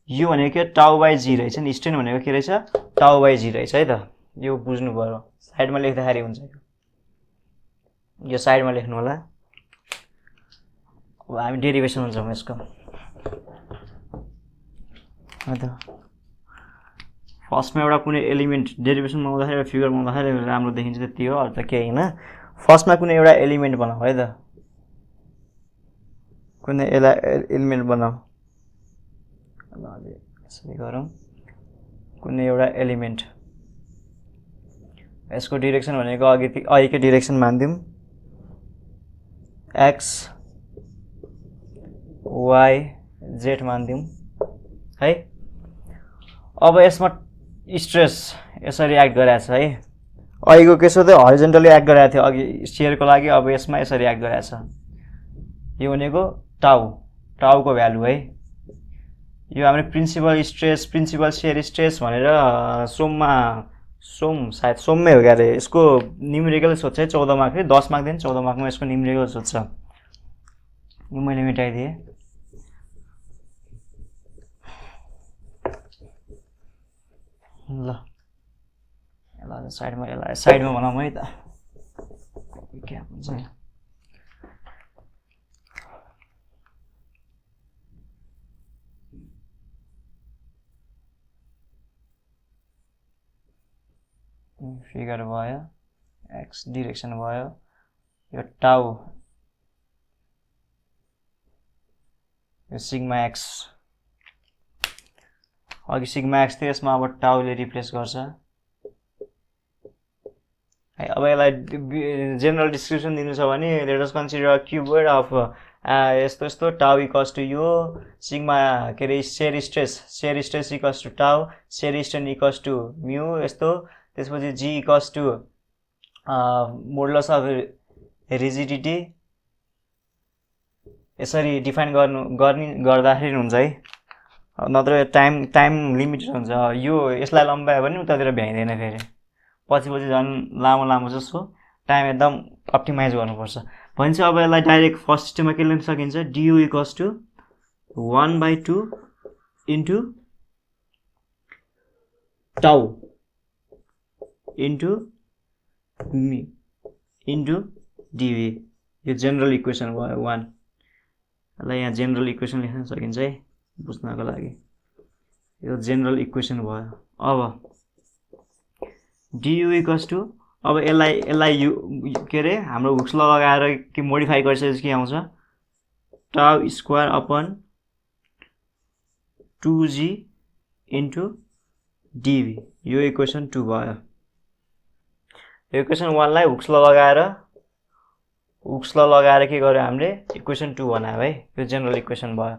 यो भनेको टाउ बाई जी रहेछ नि, स्ट्रेन भनेको के रहेछ टाउ बाई जी रहेछ है त। यो बुझ्नु पर्यो, साइडमा लेख्दाखेरि हुन्छ यो साइडमा लेख्नु होला। अब हामी डेरिभेसन हुन्छौँ यसको फर्स्टमा एउटा कुनै एलिमेन्ट डेरिभेसनमा आउँदाखेरि फिगरमा आउँदाखेरि राम्रो देखिन्छ त्यति हो, अरू त केही होइन। फर्स्टमा कुनै एउटा एलिमेन्ट बनाऊ है त, कुनै एलिमेन्ट बनाऊ। यसरी गरौँ, कुनै एउटा एलिमेन्ट यसको डिरेक्सन भनेको अघिकै डिरेक्सन मानिदिउँ एक्स वाई जेड मानिदिउँ है। अब यसमा स्ट्रेस यसरी एक्ट गरेको छ है। अघिको के छ त हरिजन्टली एक्ट गरेको थियो अघि शेयरको लागि, अब यसमा यसरी एक्ट गरेको छ यो भनेको टाउको भ्यालु है। यो हाम्रो principal stress principal shear stress भनेर सायद सोममै हो क्या अरे, यसको न्युमेरिकल सोध्छ है 14 मार्क, 10 मार्कदेखि 14 मार्कमा यसको न्युमेरिकल सोध्छ। यो मैले मेटाइदिएँ। ल यसलाई साइडमा बनाऊँ है त, ग्याप हुन्छ यहाँ। फिगर भयो, एक्स डिरेक्सन भयो, यो टाउ, यो सिग्मा एक्स, अघि सिग्मा एक्स थियो, यसमा अब टाउले रिप्लेस गर्छ है। अब यसलाई जेनरल डिस्क्रिप्सन दिनु छ भने let us consider cuboid of यस्तो यस्तो, टाउ इक्वल्स टु यो, सिग्मा के अरे shear stress equals to tau, shear strain equals to mu यस्तो, त्यसपछि G equals to modulus of rigidity, यसरी डिफाइन गर्दाखेरि हुन्छ है। नत्र टाइम लिमिटेड हुन्छ, यो यसलाई लम्बायो भने उतातिर भ्याइँदैन, फेरि पछि झन् लामो जस्तो टाइम एकदम अप्टिमाइज गर्नुपर्छ। भने चाहिँ अब यसलाई डाइरेक्ट फर्स्ट स्टेपमा के लेख्न सकिन्छ, डियु इक्वल्स टु 1/2 इन्टु टाउ इन्टु मी इन्टु डिभी। यो जेनरल इक्वेसन भयो 1। यसलाई यहाँ जेनरल इक्वेसन लेख्न सकिन्छ है बुझ्नको लागि। यो जेनरल इक्वेसन भयो। अब डियु इक्वल्स टु, अब यसलाई यु के अरे हाम्रो हुक्स ल लगाएर के मोडिफाई गरिसकेपछि के आउँछ, टाउ स्क्वायर अपन 2g इन्टु डिभी। यो इक्वेसन 2 भयो। यो इक्वेसन 1लाई हुक्स ल लगाएर के गर्यो हामीले, इक्वेसन 2 बनायो है। यो जेनरल इक्वेसन भयो।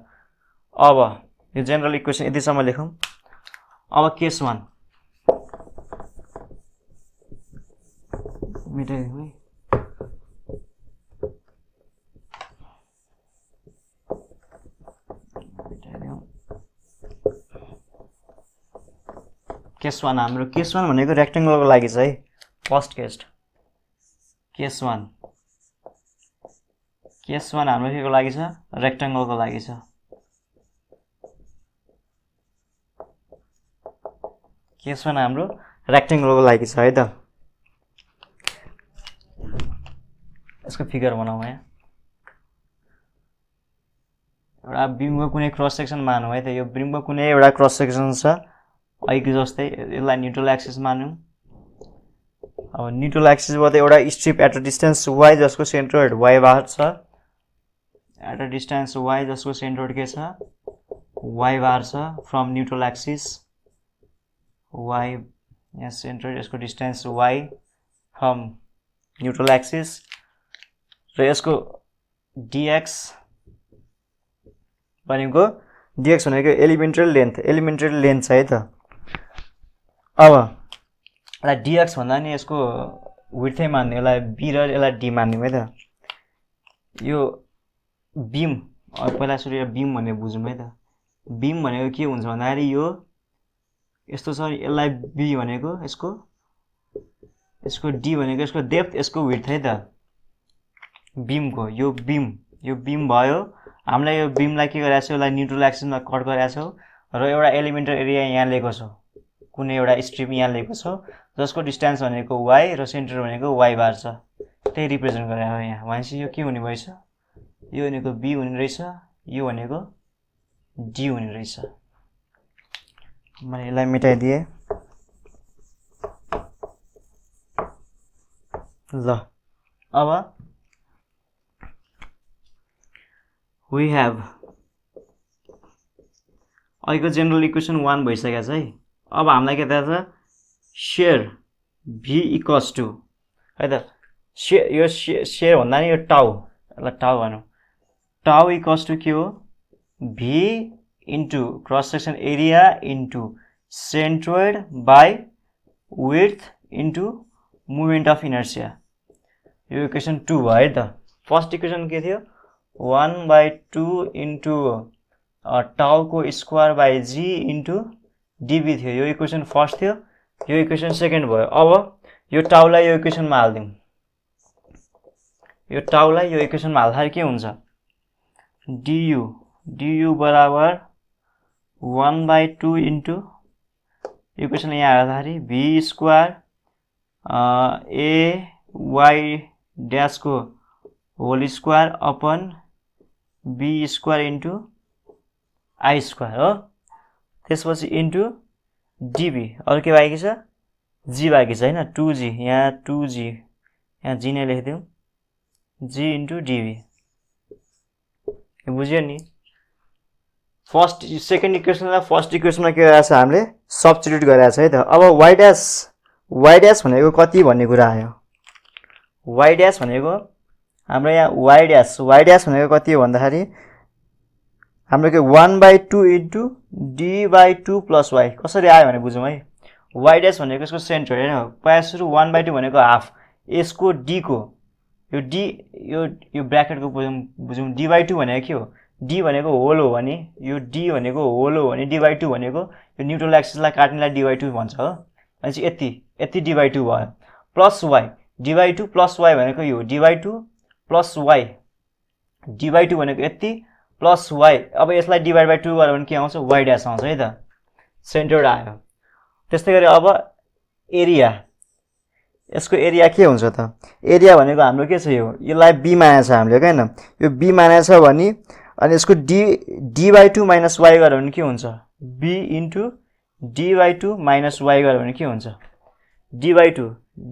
अब यो जेनरल इक्वेसन यतिसम्म लेखौँ। अब केस 1 मेटाइदिउँ है। केस 1 हाम्रो, केस 1 भनेको रेक्टेङ्गलको लागि छ है। फर्स्ट केस 1 हाम्रो के को लागि छ, रेक्टेङ्गलको लागि छ। केस 1 हाम्रो रेक्टेङ्गलको लागि छ है त। यसको फिगर बनाऊ है। एउटा बिमको कुनै क्रस सेक्सन मानौँ है त। यो बिमको कुनै एउटा क्रस सेक्सन छ अघिको जस्तै, यसलाई न्युट्रल एक्सिस मानौँ। अब न्युट्रल एक्सिसबाट एउटा strip at a distance y जसको सेन्ट्रोइड y बार छ, एट अ डिस्टेन्स y जसको सेन्ट्रोइड के छ, y बार छ, फ्रम न्युट्रल एक्सिस y, यहाँ सेन्ट्रोइड यसको distance y from neutral axis, र यसको dx भनेको एलिमेन्ट्री लेन्थ छ है त। अब यसलाई dx भन्दा नि यसको विड्थै मान्ने, यसलाई b र यसलाई d मान्ने है त। यो बीम, पहिला सुरु यो बीम भनेर बुझौँ है त। बीम भनेको के हुन्छ भन्दाखेरि यो यस्तो छ, यसलाई b भनेको यसको d भनेको यसको डेप्थ, यसको विड्थ है त बीमको। यो बीम भयो। हामीलाई यो बीमलाई के गरेको छ, यसलाई न्युट्रल एक्सिसमा कट गरेको छौँ र एउटा एलिमेन्टल एरिया यहाँ लिएको छौँ, कुनै एउटा स्ट्रिप यहाँ लिएको छौँ जसको डिस्टेन्स भनेको y र सेन्टर भनेको y बार छ। त्यही रिप्रेजेन्ट गरेर हो यहाँ। भनेपछि यो के हुने भएछ, यो भनेको b हुने रहेछ, यो भनेको d हुने रहेछ। मैले यसलाई मेटाइदिएँ। ल अब we have अहिलेको जेनरल इक्वेसन 1 भइसकेको छ है। अब हामीलाई के थाहा छ, सेयर v इक्वल्स टु है त, यो सेयर भन्दा नि यो टाउ, यसलाई टाउ भनौँ। टाउ इक्वल्स टु के हो, v into cross section area into centroid by width into movement of inertia. यो इक्वेसन 2 भयो है त। फर्स्ट इक्वेसन के थियो, 1/2 इन्टु टाउको square by G into db थियो। यो इक्वेसन फर्स्ट थियो, यो इक्वेसन सेकेन्ड भयो। अब यो टाउलाई यो इक्वेसनमा हाल्दिउँ। यो टाउलाई यो इक्वेसनमा हाल्दाखेरि के हुन्छ, du बराबर 1/2 इन्टु इक्वेसन यहाँ हाल्दाखेरि v square a y dash को whole square upon b square into i square हो। त्यसपछि इन्टु db, अरु के बाँकी छ, g बाँकी छ हैन, 2g, यहाँ 2g, यहाँ g नै लेखिदिउँ, g इन्टु db। बुझ्यो नि। फर्स्ट सेकेन्ड इक्वेसनलाई फर्स्ट इक्वेसनमा के गरेछ, हामीले सब्स्टिट्युट गरेछ है त। अब y डैश भनेको कति भन्ने कुरा आयो। y डैश भनेको हाम्रो यहाँ y डैश भनेको कति हो भन्दाखेरि हाम्रो के 1/2 इन्टु d/2 प्लस y कसरी आयो भने बुझौँ है। y डैश भनेको यसको सेन्टर हैन, प्राय सुरु 1/2 भनेको हाफ, यसको d को यो d यो ब्र्याकेटको बुझौँ, d/2 भनेको के हो, d भनेको होल हो भने यो d भनेको होल हो भने d/2 भनेको यो न्युट्रल एक्सिसलाई काट्नेलाई d/2 भन्छ हो। अनि यति d/2 भयो plus y, d/2 plus y भनेको यो d/2 प्लस y, d/2 भनेको यति प्लस y। अब यसलाई डिभाइड बाइ 2 गर्यो भने के आउँछ, y डैश आउँछ है त, सेन्टर्ड आयो। त्यस्तै गरी अब एरिया, यसको एरिया के हुन्छ त, एरिया भनेको हाम्रो के छ, यसलाई b मानेछ हामीले हैन, यो b मानेछ भने अनि यसको d/2 माइनस y गर्यो भने के हुन्छ, b into d/2 minus y गर्यो भने के हुन्छ, d/2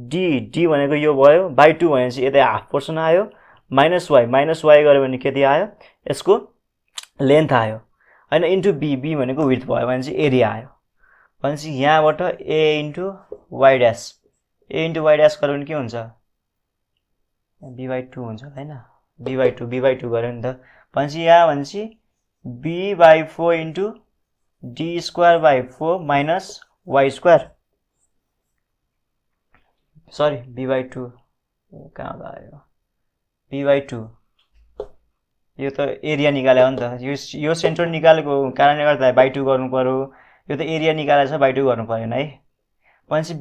d भनेको यो भयो, बाइ 2 भनेपछि यतै हाफ पोर्सन आयो, माइनस y गर्यो भने कति आयो, यसको लेन्थ आयो हैन, इन्टु b भनेको विड्थ भयो भनेपछि एरिया आयो। भनेपछि यहाँबाट a इन्टु y डैश गर्यो भने के हुन्छ, b/2 हुन्छ हैन, b/2 गर्यो नि त। भनेपछि यहाँ भनेपछि b/4 into d square by 4 minus y square, sorry b/2 कहाँ गयो, b/2 यो त एरिया निकाल्यो नि त, यो सेन्टर निकालेको कारणले गर्दा बाइ 2 गर्नु पर्यो, यो त एरिया निकालेछ बाइ 2 गर्नु पर्यो है। भनेपछि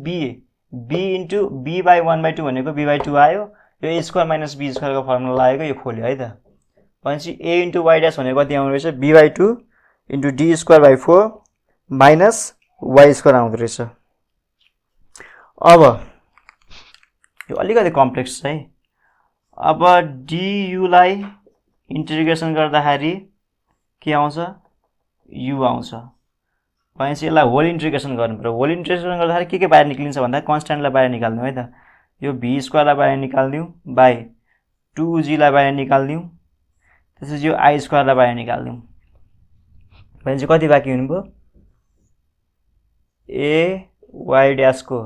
b इन्टु b/1/2 भनेको b/2 आयो, यो a स्क्वायर माइनस b स्क्वायरको फर्मुला लागेको यो खोल्यो है त। भनेपछि a इन्टु y डैश भनेको कति आउँदो रहेछ, b/2 into d square by 4 minus y square आउँदो रहेछ। अब यो अलिकति कम्प्लेक्स छ है। अब du लाई इन्टिग्रेसन गर्दाखेरि के आउँछ, u आउँछ। भनेपछि यसलाई होल इन्टिग्रेसन गर्नु पर्यो। होल इन्टिग्रेसन गर्दाखेरि के बाहिर निक्लिन्छ भन्दा कन्स्ट्यान्टलाई बाहिर निकाल्दिउँ है त, यो v स्क्वायरलाई बाहिर निकाल्दिउँ बाइ 2g लाई बाहिर निकाल्दिउँ, त्यसपछि यो i स्क्वायरलाई बाहिर निकाल्दिउँ। भनेपछि कति बाँकी हुनुभयो, a y डैश को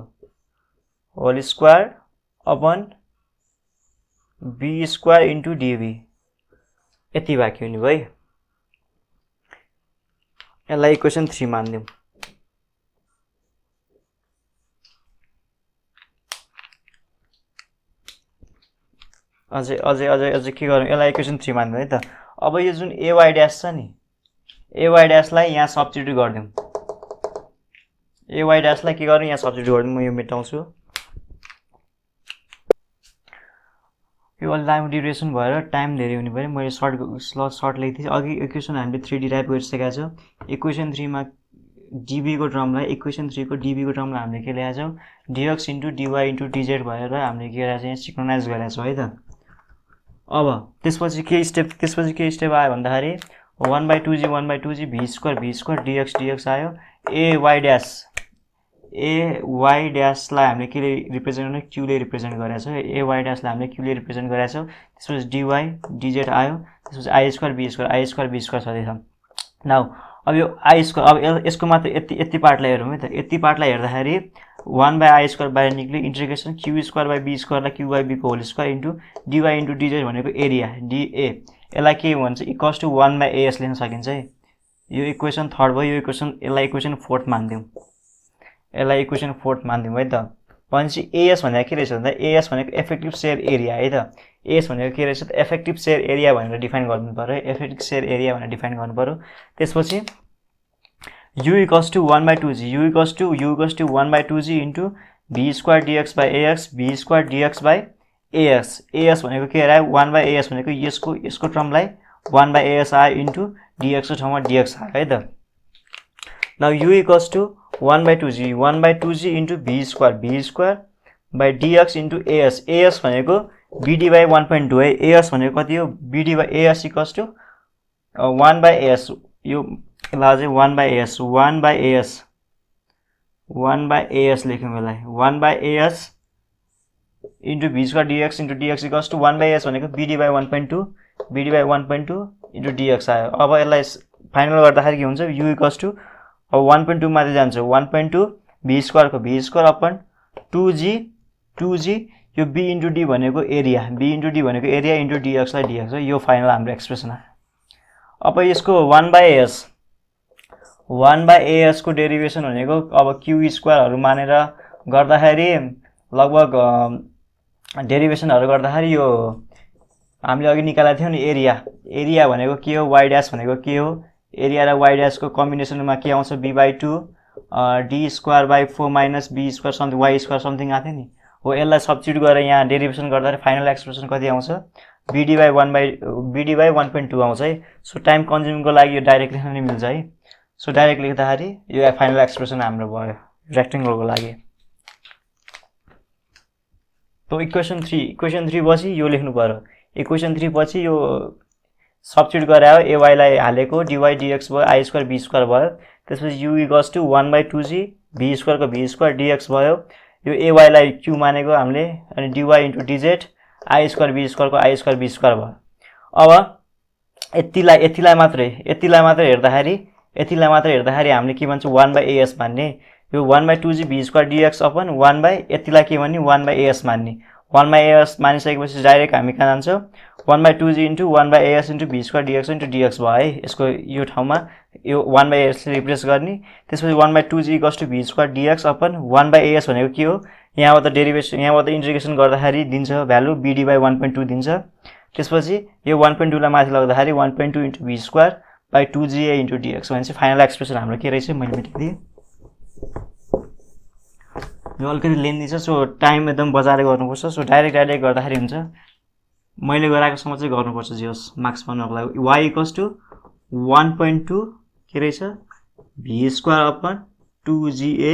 whole square upon b square into dv, यति बाँकी हुने भयो। यसलाई इक्वेसन 3 मानिदिउँ। अझै के गरौँ, यसलाई इक्वेसन 3 मानिदिउँ है त। अब यो जुन ay डैश छ नि, ay डैशलाई यहाँ सब्स्टिट्युट गरिदिउँ, ay डैशलाई के गरौँ यहाँ सब्स्टिट्युट गरिदिउँ, म यो मेटाउँछु। यो अलि लामो ड्युरेसन भएर टाइम धेरै हुने भयो, मैले सर्ट लेख्थेँ। अघि इक्वेसन हामीले 3 टाइप गरिसकेका छौँ। इक्वेसन 3 मा db को टर्मलाई, इक्वेसन 3 को db को टर्मलाई हामीले के ल्याएका छौँ, dx into dy into dz भएर हामीले के गरेका छौँ, यहाँ सिक्रोनाइज गरेका छौँ है त। अब त्यसपछि के स्टेप आयो भन्दाखेरि 1/2g v स्क्वायर dx आयो। ay डैशलाई हामीले के रिप्रेजेन्ट गर्ने, q ले रिप्रेजेन्ट गरेका छौँ। ay डैशलाई हामीले q ले रिप्रेजेन्ट गरेका छौँ। त्यसपछि dy dz आयो, त्यसपछि i स्क्वायर b स्क्वायर छँदैछ। नाउ अब यो i स्क्वायर, अब यसको मात्र यति पार्टलाई हेरौँ है त। यति पार्टलाई हेर्दाखेरि 1/i स्क्वायर बाहिर निक्ल्यो, integration q square by b स्क्वायरलाई q/b को whole square into dy into dz भनेको एरिया dA, यसलाई के भन्छ, इक्वल्स टु 1/as लेख्न सकिन्छ है। यो इक्वेसन 3 भयो। यो इक्वेसन, यसलाई इक्वेसन 4 मानिदिउँ, यसलाई इक्वेसन 4 मानिदिउँ है त। भनेपछि एएस भनेको के रहेछ भन्दा एएस भनेको इफेक्टिभ सेयर एरिया है त। एएस भनेको के रहेछ त इफेक्टिभ सेयर एरिया भनेर डिफाइन गर्नु पर्यो, इफेक्टिभ सेयर एरिया भनेर डिफाइन गर्नु पर्यो। त्यसपछि u equals to 1/2g, u equals to 1/2g into v square dx by ax, v square dx by ax। AS भनेको के आयो 1/as भनेको यसको टर्मलाई 1/as आयो इन्टु dx को ठाउँमा dx आयो है त। Now u equals to 1/2g into v square by dx into as। as भनेको bd बाई 1.2 है। as भनेको कति हो bd बाई as इक्वल्स टु 1/as, यो यसलाई चाहिँ 1/as लेख्यौँ यसलाई 1/as into v square dx into dx equals to 1/as भनेको bd बाई 1.2 इन्टु dx आयो। अब यसलाई फाइनल गर्दाखेरि के हुन्छ u इक्वल्स टु अब 1.2 माथि जान्छ 1.2 v स्क्वायर अपन 2g यो b इन्टु d भनेको एरिया, b इन्टु d भनेको एरिया इन्टु dx लाई dx हो। यो फाइनल हाम्रो एक्सप्रेसन आयो। अब यसको 1/as को डेरिभेसन भनेको अब q स्क्वायरहरू मानेर गर्दाखेरि लगभग डेरिभेसनहरू गर्दाखेरि यो हामीले अघि निकालेको थियौँ नि एरिया भनेको के हो y ड्यास भनेको के हो एरिया र y ड्यास को कम्बिनेसनमा के आउँछ b/2 d square by 4 minus b square something y square something आथ्यो नि हो। यसलाई सब्स्टिट्युट गरेर यहाँ डेरिभेसन गर्दाखेरि फाइनल एक्सप्रेसन कति आउँछ bd बाई 1.2 आउँछ है। सो टाइम कन्ज्युमिङको लागि यो डाइरेक्ट लेख्न नि मिल्छ है। सो डाइरेक्ट लेख्दाखेरि यो फाइनल एक्सप्रेसन हाम्रो भयो रेक्टेङ्गलको लागि। तो इक्वेसन 3 पछि यो लेख्नु पर्यो। इक्वेसन 3 पछि यो सब्स्टिट्युट गरायो ay लाई हालेको dy dx भयो i स्क्वायर b स्क्वायर भयो। त्यसपछि u equals to 1/2g v square को v स्क्वायर dx भयो। यो ay लाई q मानेको हामीले अनि dy into dz i square b square को i स्क्वायर b स्क्वायर भयो। अब यतिलाई मात्रै हेर्दाखेरि हामीले के भन्छ 1/as मान्ने, यो 1/2g v square dx upon 1/यतिलाई के भन्ने 1/as मान्ने। 1/as मानिसकेपछि डाइरेक्ट हामी कहाँ जान्छौँ 1/2g into 1/as into v square dx into dx भयो है। यसको यो ठाउँमा यो 1/as रिप्लेस गर्ने। त्यसपछि 1/2g equals to v square dx upon 1/as भनेको के हो यहाँबाट डेरिभेसन यहाँबाट इन्टिग्रेसन गर्दाखेरि दिन्छ भ्यालु bd बाई 1.2 दिन्छ। त्यसपछि यो 1.2 लाई माथि लग्दाखेरि 1.2 into v square by 2ga into dx भनेपछि फाइनल एक्सप्रेसन हाम्रो के रहेछ मैले मेटिदिएँ। यो अलिकति लेन्दी छ सो टाइम एकदम बचाएर गर्नुपर्छ। सो डाइरेक्ट गर्दाखेरि हुन्छ, मैले गराएकोसम्म चाहिँ गर्नुपर्छ जे होस् मार्क्स पाउनको लागि। y इक्वल्स टु 1.2 के रहेछ v square upon 2ga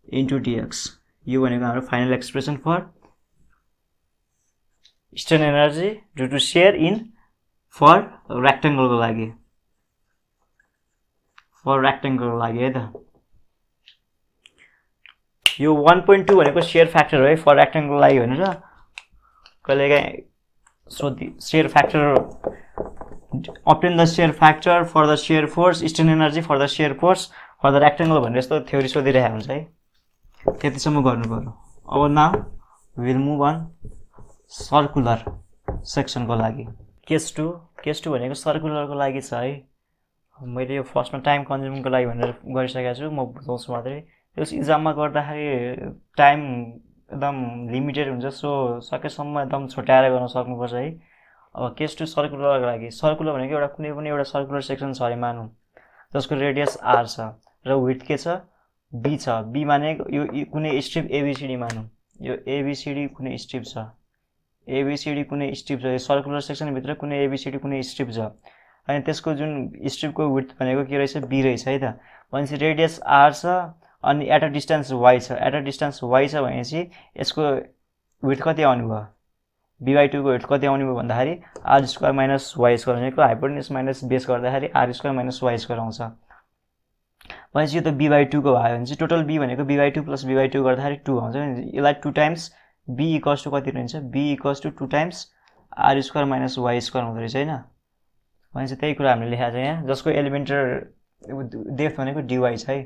into dx। यो भनेको हाम्रो final expression for strain energy due to shear in for रेक्टेङ्गलको लागि है त। यो 1.2 भनेको सेयर फ्याक्टर है फर रेक्टेङ्गलको लागि भनेर कहिलेकाहीँ सोधि shear factor obtain the shear factor for the shear force, strain energy for the shear force for the rectangle भनेर यस्तो थ्योरी सोधिरहेको हुन्छ है। त्यतिसम्म गर्नु पर्यो। अब now will move on circular सेक्सनको लागि। केस 2 भनेको सर्कुलरको लागि छ है। मैले यो फर्स्टमा टाइम कन्ज्युमिङको लागि भनेर गरिसकेको छु, म बुझाउँछु मात्रै। त्यस इक्जाममा गर्दाखेरि टाइम एकदम लिमिटेड हुन्छ, सो सकेसम्म एकदम छोट्याएर गर्न सक्नुपर्छ है। अब केस 2 सर्कुलरको लागि। सर्कुलर भनेको एउटा कुनै पनि एउटा सर्कुलर सेक्सन छ अरे मानौँ जसको रेडियस r छ र विड्थ के छ b छ। b माने यो कुनै स्ट्रिप एबीसीडी मानौँ, यो एबीसीडी कुनै स्ट्रिप छ, यो सर्कुलर सेक्सन भित्र कुनै एबीसीडी कुनै स्ट्रिप छ अनि त्यसको जुन स्ट्रिपको विड्थ भनेको के रहेछ b रहेछ है त। भनेपछि रेडियस r छ अनि एट अ डिस्टेन्स y छ, भनेपछि यसको विड्थ कति आउने भयो b/2 को विड्थ कति आउने भयो भन्दाखेरि r square minus y square भनेको हाइपोटेन्युस माइनस बेस गर्दाखेरि r square minus y square आउँछ। भनेपछि यो त b/2 को भयो भने चाहिँ टोटल b भनेको b/2 प्लस b/2 गर्दाखेरि 2 आउँछ। यसलाई 2 टाइम्स b इक्वल्स टु कति रहन्छ b equals to 2 times r square minus y square हुँदो रहेछ हैन। भनेपछि त्यही कुरा हामीले लेखेको छ यहाँ, जसको एलिमेन्टर डेप्थ भनेको dy छ है।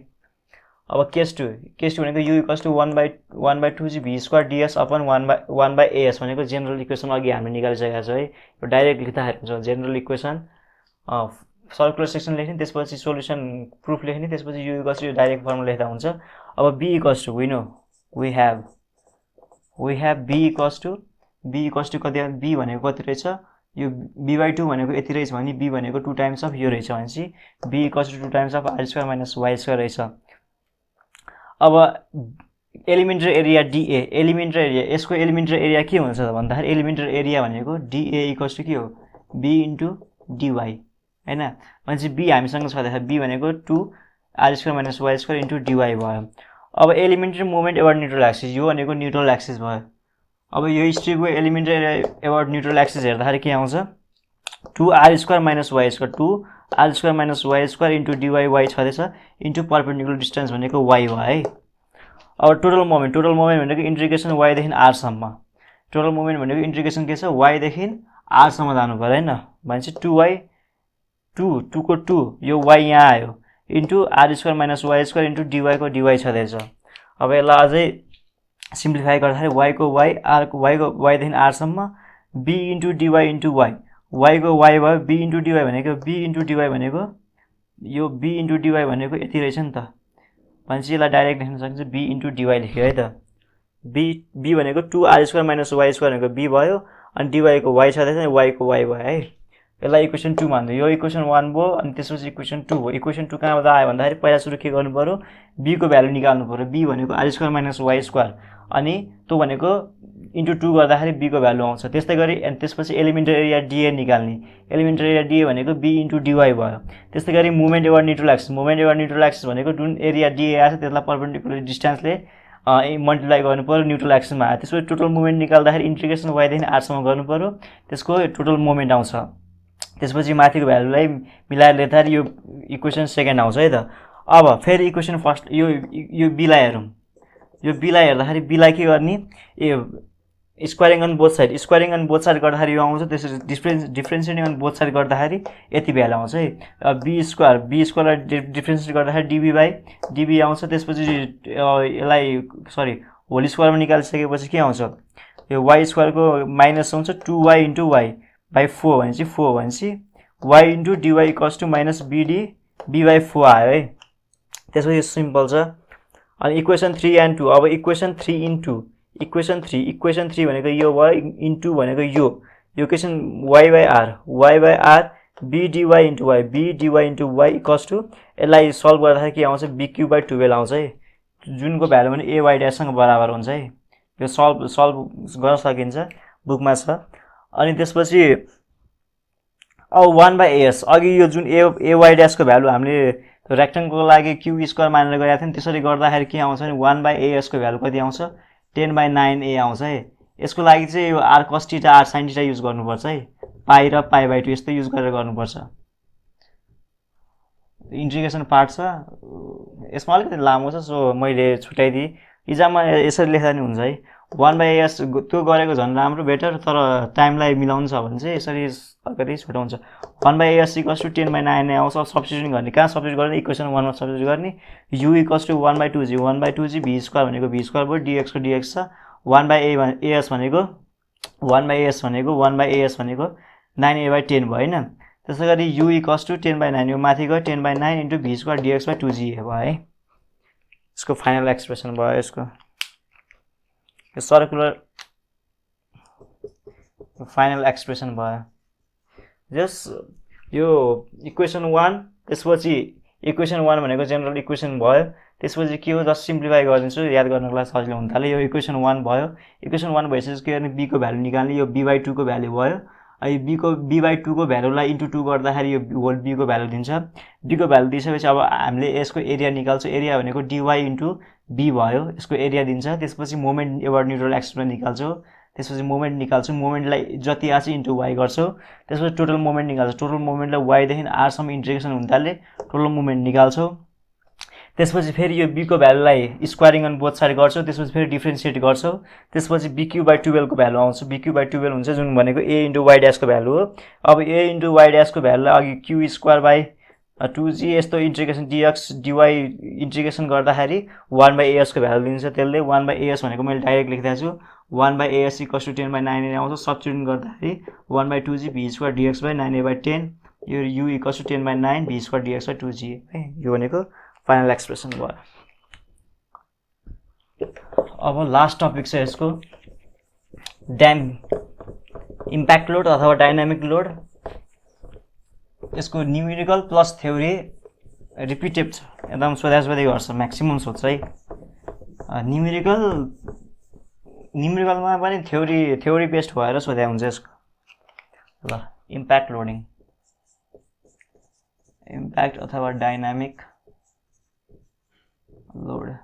अब केस 2 भनेको u equals to 1/2g v square ds upon 1/as भनेको जेनरल इक्वेसन अघि हामीले निकालिसकेका छौँ है। यो डाइरेक्ट लेख्दाखेरि हुन्छ जेनरल इक्वेसन सर्कुलर सेक्सन लेख्ने, त्यसपछि सोल्युसन प्रुफ लेख्ने, त्यसपछि u equals to direct formula लेख्दा हुन्छ। अब b equals to we know we have b equals to कति b भनेको कति रहेछ यो b/2 भनेको यति रहेछ भने b भनेको 2 टाइम्स अफ यो रहेछ भनेपछि b equals to 2 times of r square minus y square रहेछ। अब elementary area DA elementary area यसको एलिमेन्टरी एरिया के हुन्छ भन्दाखेरि एलिमेन्टरी एरिया भनेको DA इक्वल्स टु के हो b इन्टु dy हैन भनेपछि b हामीसँग छ देखा b भनेको 2 r square minus y square into dy भयो। अब elementary moment about neutral axis यो भनेको न्यूट्रल एक्सिस भयो। अब यो स्ट्रिङको elementary area about neutral axis हेर्दाखेरि के आउँछ 2r square minus y square 2r square minus y square into dy y छँदैछ इन्टु परपेन्डिकुलर डिस्टेन्स भनेको y भयो है। अब टोटल मोमेन्ट भनेको इन्टिग्रेसन y देखि r सम्म टोटल मोमेन्ट भनेको इन्टिग्रेसन के छ y देखि r सम्म जानु पर्यो हैन भनेपछि 2y 2 को 2 यो y यहाँ आयो into r square minus y square into dy को dy छँदैछ। अब यसलाई अझै सिम्प्लिफाई गर्दाखेरि y को y r को y देखि r सम्म b into dy into y को y भयो b इन्टु dy भनेको यो b इन्टु dy भनेको यति रहेछ नि त भनेपछि यसलाई डाइरेक्ट लेख्न सकिन्छ b इन्टु dy लेख्यो है त b भनेको 2r square minus y square भनेको b भयो अनि dy को y छँदैछ y को y भयो है। यसलाई इक्वेसन 2 मान्नु यो इक्वेसन 1 भयो अनि त्यसपछि इक्वेसन 2 भयो। इक्वेसन 2 कहाँबाट आयो भन्दाखेरि पहिला सुरु के गर्नु पर्यो b को भ्यालु निकाल्नु पर्यो b भनेको r square minus y square अनि त्यो भनेको इन्टु 2 गर्दाखेरि b को भ्यालु आउँछ। त्यस्तै गरी अनि त्यसपछि एलिमेन्टरी एरिया DA निकाल्ने एलिमेन्टरी एरिया DA भनेको b इन्टु dy भयो। त्यस्तै गरी मोमेन्ट एबाउट न्यूट्रल एक्सिस भनेको जुन एरिया DA आछ त्यसलाई परपेन्डिकुलर डिस्टेन्सले मल्टिप्लाई गर्नु पर्यो न्यूट्रल एक्सिसमा आयो। त्यसपछि टोटल मोमेन्ट निकाल्दाखेरि इन्टिग्रेसन y देखि r सम्म गर्नु पर्यो त्यसको टोटल मोमेन्ट आउँछ। त्यसपछि माथिको भ्यालुलाई मिलाएर लेख्दाखेरि यो इक्वेसन सेकेन्ड आउँछ है त। अब फेरि इक्वेसन फर्स्ट यो b लाई हेरौँ यो b लाई हेर्दाखेरि b लाई के गर्ने स्क्वायरिङ अन बोथ साइड गर्दाखेरि यो आउँछ त्यसरी डिफरेन्सिएटिङ अन बोथ साइड गर्दाखेरि यति भ्यालु आउँछ है b स्क्वायरलाई डिफरेन्सिएट गर्दाखेरि db आउँछ। त्यसपछि यसलाई होल स्क्वायरमा निकालिसकेपछि के आउँछ यो y स्क्वायरको माइनस आउँछ 2y इन्टु y बाई 4 भनेपछि y into dy equals to minus b/4 आयो है। त्यसपछि सिम्पल छ। अनि इक्वेसन 3 एन्ड 2 अब इक्वेसन 3 भनेको यो भयो इन्टु भनेको यो equation y/r b dy into y equals to यसलाई सल्भ गर्दाखेरि के आउँछ b/12 आउँछ है जुनको भ्यालु भने ay' सँग बराबर हुन्छ है। यो सल्भ गर्न सकिन्छ बुकमा छ। अनि त्यसपछि अब 1/as अघि यो जुन ay' को भ्यालु हामीले रेक्टेंगलको लागि q स्क्वायर मानेर गएका थियौं त्यसरी गर्दाखेरि के आउँछ भने 1/as को भ्यालु कति आउँछ 10/9a आउँछ है। यसको लागि चाहिँ यो r cos θ r sin θ use गर्नुपर्छ है पाइ र पाइ/2 यस्तो युज गरेर गर्नुपर्छ। इन्टिग्रेसन पार्ट छ यसमा अलिकति लामो छ सो मैले छुटाइदिए इक्जाममा यसरी लेख्दा नि हुन्छ है 1/as त्यो गरेको झन् राम्रो बेटर तर टाइमलाई मिलाउनु छ भने चाहिँ यसरी अलिकति छोटो हुन्छ। 1/as इक्वल्स टु 10/9 आउँछ। सब्स्टिट्युट गर्ने कहाँ सब्स्टिट्युट गर्ने इक्वेसन 1 मा सब्स्टिट्युट गर्ने u equals to 1/2g v square भनेको v स्क्वायर भयो dx को dx छ 1/as भनेको 9a/10 भयो हैन। त्यसै गरी u इक्वल्स टु 10/9 यो माथि गयो 10/9 इन्टु v स्क्वायर dx/2g भयो है। यसको फाइनल एक्सप्रेसन भयो यसको यो सर्कुलर फाइनल एक्सप्रेसन भयो जस यो इक्वेसन 1 त्यसपछि इक्वेसन 1 भनेको जेनरल इक्वेसन भयो त्यसपछि के हो जस्ट सिम्प्लिफाई गरिदिन्छु याद गर्नको लागि सजिलो हुन थाल्यो। यो इक्वेसन 1 भयो इक्वेसन 1 भइसकेपछि के गर्ने b को भ्यालु निकाल्ने यो b/2 को भ्यालु भयो अनि b/2 को भ्यालुलाई इन्टु 2 गर्दाखेरि यो होल b को भ्यालु दिन्छ। b को भ्यालु दिइसकेपछि अब हामीले यसको एरिया निकाल्छौँ एरिया भनेको dy इन्टु b भयो यसको एरिया दिन्छ। त्यसपछि मोमेन्ट एबाउट न्यूट्रल एक्सिसमा निकाल्छौँ त्यसपछि मोमेन्ट निकाल्छौँ मोमेन्टलाई जति आछ इन्टु y गर्छौँ त्यसपछि टोटल मोमेन्ट निकाल्छौँ टोटल मोमेन्टलाई y देखि r सम्म इन्टिग्रेसन हुन थाल्ने टोटल मोमेन्ट निकाल्छौँ। त्यसपछि फेरि यो b को भ्यालुलाई स्क्वायरिङ अन बोथ साइड गर्छौँ त्यसपछि फेरि डिफरेन्सिएट गर्छौँ त्यसपछि bq/12 को भ्यालु आउँछ bq/12 हुन्छ जुन भनेको a इन्टु y' को भ्यालु हो। अब a इन्टु y' को भ्यालुलाई अघि q स्क्वायर बाई 2g यस्तो इन्टिग्रेसन dx dy इन्टिग्रेसन गर्दाखेरि 1/as को भ्यालु दिन्छ त्यसले 1/as भनेको मैले डाइरेक्ट लेखिदिएको छु 1/as इक्वल्स टु 10/9 आउँछ सब्स्टिट्युट गर्दाखेरि 1/2g v स्क्वायर dx/9a/10 यो u equals to 10/9 v square dx/2g है। यो भनेको फाइनल एक्सप्रेसन भयो। अब लास्ट टपिक छ यसको इम्प्याक्ट लोड अथवा डाइनामिक लोड। यसको न्युमेरिकल प्लस थ्योरी रिपिटेड छ, एकदम सोधी गर्छ, म्याक्सिमम सोध्छ है। न्युमेरिकलमा पनि थ्योरी बेस्ड भएर सोध्या हुन्छ यसको। ल इम्प्याक्ट लोडिङ, इम्प्याक्ट अथवा डाइनामिक लोड।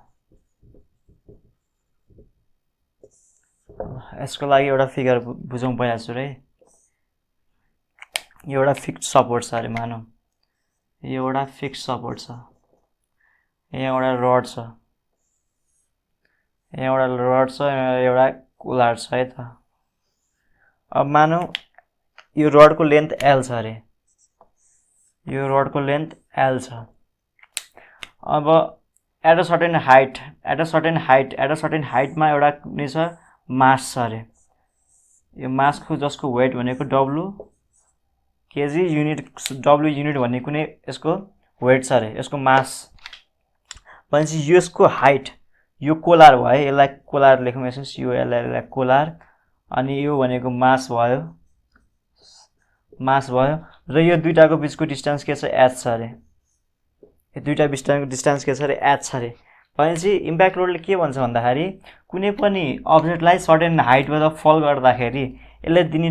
यसको लागि एउटा फिगर बुझौँ पहिला सुरु है। एउटा फिक्स्ड सपोर्ट छ अरे मानौँ, यो एउटा फिक्स्ड सपोर्ट छ, यहाँ एउटा रड छ, यहाँ एउटा रड छ, एउटा कुलार छ है त। अब मानौँ यो रडको लेन्थ एल छ अरे, यो रडको लेन्थ एल छ। अब एट अ सर्टेन हाइटमा एउटा कुनै छ मास छ अरे, यो मासको जसको वेट भनेको W KG unit, W unit भन्ने कुनै यसको वेट छ अरे, यसको मास भनेपछि यसको हाइट, यो कोलार भयो, यसलाई कोलार लेखौँ, यसलाई कोलार, अनि यो भनेको मास भयो र यो दुईटाको बिचको डिस्टेन्स के छ एच छ अरे, यो दुईटा बिचको डिस्टेन्स के छ अरे एच छ अरे। भनेपछि इम्प्याक्ट लोडले के भन्छ भन्दाखेरि कुनै पनि अब्जेक्टलाई सर्टेन हाइटबाट फल गर्दाखेरि यसले दिने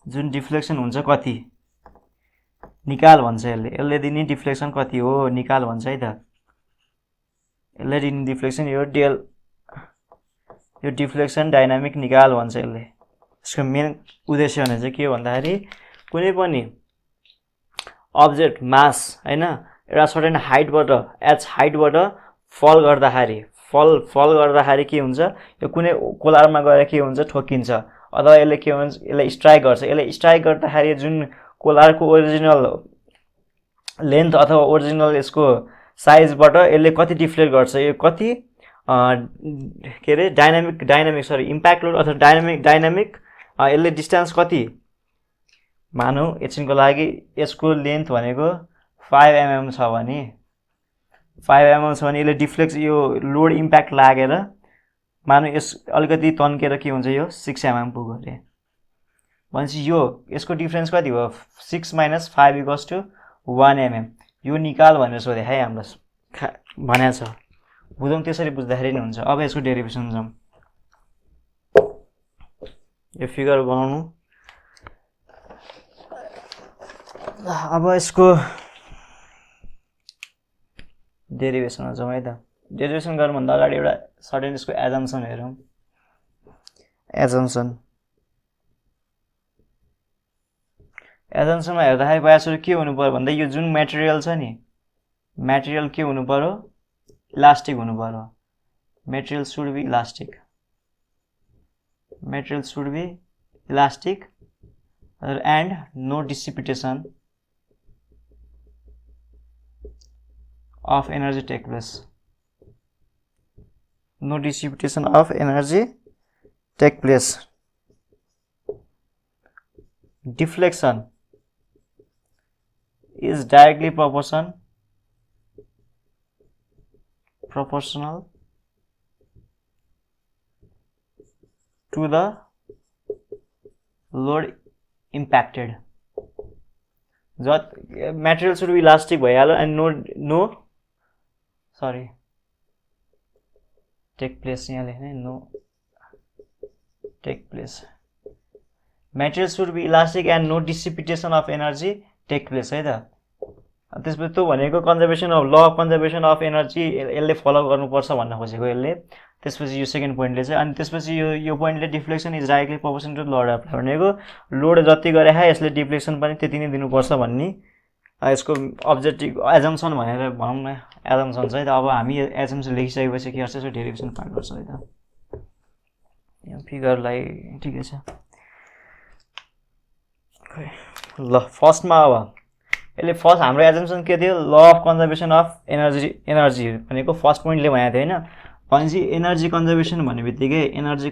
जुन डिफ्लेक्सन हुन्छ कति निकाल भन्छ, यसले दिने डिफ्लेक्सन कति हो निकाल भन्छ है त। यसले दिने डिफ्लेक्सन यो डिफ्लेक्सन डाइनामिक निकाल भन्छ यसले। यसको मेन उद्देश्य भने चाहिँ के हो भन्दाखेरि कुनै पनि अब्जेक्ट मास हैन एउटा सर्टेन हाइटबाट एच हाइटबाट फल गर्दाखेरि के हुन्छ, यो कुनै कोलारमा गएर के हुन्छ ठोकिन्छ, अथवा यसले के भन्छ यसलाई स्ट्राइक गर्छ। यसले स्ट्राइक गर्दाखेरि जुन कोलारको ओरिजिनल लेन्थ अथवा ओरिजिनल यसको साइजबाट यसले कति डिफ्लेक्ट गर्छ, यो कति के अरे इम्प्याक्ट लोड अथवा डाइनामिक यसले डिस्टेन्स कति मानौँ एकछिनको लागि यसको लेन्थ भनेको 5 mm छ भने 5 mm छ भने यसले डिफ्लेक्ट यो लोड इम्प्याक्ट लागेर मानौँ यस अलिकति तन्केर के हुन्छ यो 6 mm पुग्यो अरे। भनेपछि यसको डिफ्रेन्स कति हो 6 - 5 = 1 mm। यो निकाल भनेर सोधे है हामीलाई भनेको छ, बुझौँ त्यसरी बुझ्दाखेरि नि हुन्छ। अब यसको डेरिभेसन जाउँ, यो फिगर बनाउनु। अब यसको डेरिभेसनमा जाउँ है त। डेरिभेसन गर्नुभन्दा अगाडि एउटा सर्टेन यसको एजम्सन हेरौँ। एजम्सनमा हेर्दाखेरि पहिला के हुनु पर्यो भन्दा यो जुन मेटेरियल छ नि, मेटेरियल के हुनु पर्यो इलास्टिक हुनु पर्यो। Material should be elastic and no dissipation of energy take place. Deflection is directly proportional to the load impacted. Material should be elastic भइहाल्यो and no take place यहाँ लेख्ने no take place. Material should be elastic and no dissipation of energy take place है त। त्यसपछि त्यो भनेको conservation of law of conservation of energy यसले follow गर्नुपर्छ भन्न खोजेको यसले। त्यसपछि यो सेकेन्ड पोइन्टले चाहिँ, अनि त्यसपछि यो पोइन्टले deflection is directly proportional to load apply भनेको लोड जति गरे यसले डिफ्लेक्सन पनि त्यति नै दिनुपर्छ भन्ने यसको अब्जेक्टिभ एजम्सन भनेर भनौँ न, एजम्सन छ है त। अब हामी एजम्सन लेखिसकेपछि के गर्छ यसको डेरिभेसन पार्ट गर्छ है त। यो फिगरलाई ठिकै छ ल। फर्स्टमा अब यसले फर्स्ट हाम्रो एजम्सन के थियो law of conservation of energy भनेको फर्स्ट पोइन्टले भनेको थियो होइन। भनेपछि एनर्जी कन्जर्भेसन भन्ने बित्तिकै एनर्जी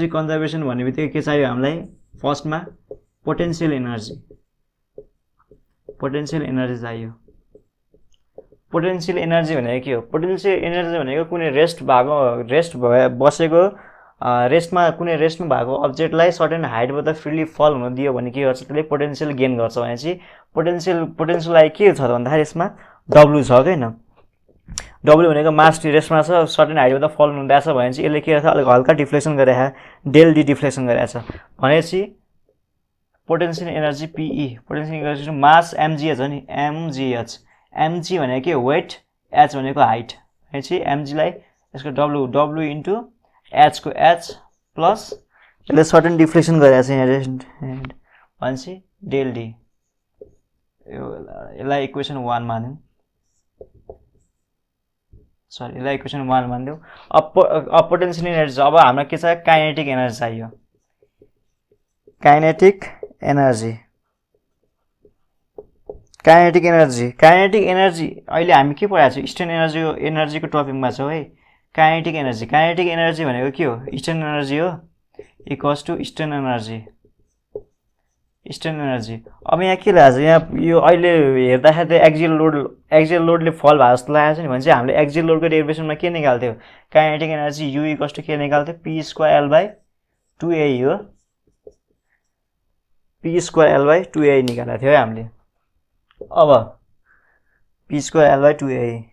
कन्जर्भेसन भन्ने बित्तिकै के चाहियो हामीलाई फर्स्टमा पोटेन्शियल एनर्जी चाहियो। पोटेन्शियल एनर्जी भनेको के हो? पोटेन्शियल एनर्जी भनेको कुनै रेस्टमा भएको अब्जेक्टलाई सर्टेन हाइटबाट फ्रीली फल हुन दियो भने के गर्छ? त्यसले पोटेन्शियल गेन गर्छ भनेपछि पोटेन्शियललाई के छ भन्दाखेरि यसमा डब्लु छ हैन। डब्लु भनेको मास रेस्टमा छ, सर्टेन हाइटबाट फल हुँदैछ भनेपछि यसले के गर्छ? अलिक हल्का डिफ्लेक्सन गरेछ, डेल डी डिफ्लेक्सन गरेछ भनेपछि potential energy PE, potential energy मास mgh हो नि, mg भनेको के? वेट, h भनेको हाइट भनेपछि mg लाई यसको w इन्टु h को h प्लस यसले सर्टेन डिफ्लेक्सन गरेछ यहाँ भनेपछि डेल डी। यसलाई इक्वेसन 1 मान्यौँ, यसलाई इक्वेसन 1 मानिदिउँ। अब पोटेन्शियल एनर्जी अब हामीलाई के छ? काइनेटिक एनर्जी चाहियो। काइनेटिक एनर्जी अहिले हामी के पढाएको छौँ? स्टर्न एनर्जीको टपिकमा छौँ है। काइनेटिक एनर्जी भनेको के हो? स्टर्न एनर्जी हो इक्वल्स टु स्टर्न एनर्जी। अब यहाँ के लागेको छ? यहाँ यो अहिले हेर्दाखेरि त एक्जियल लोडले फल भएको जस्तो लागेको छ नि। भनेपछि हामीले एक्जियल लोडको डेरिभेसनमा के निकाल्थ्यो? Kinetic energy U equals to के निकाल्थ्यो? P²L/2A हो। P²L/2A निकालेको थियो है हामीले। अब P²L/2A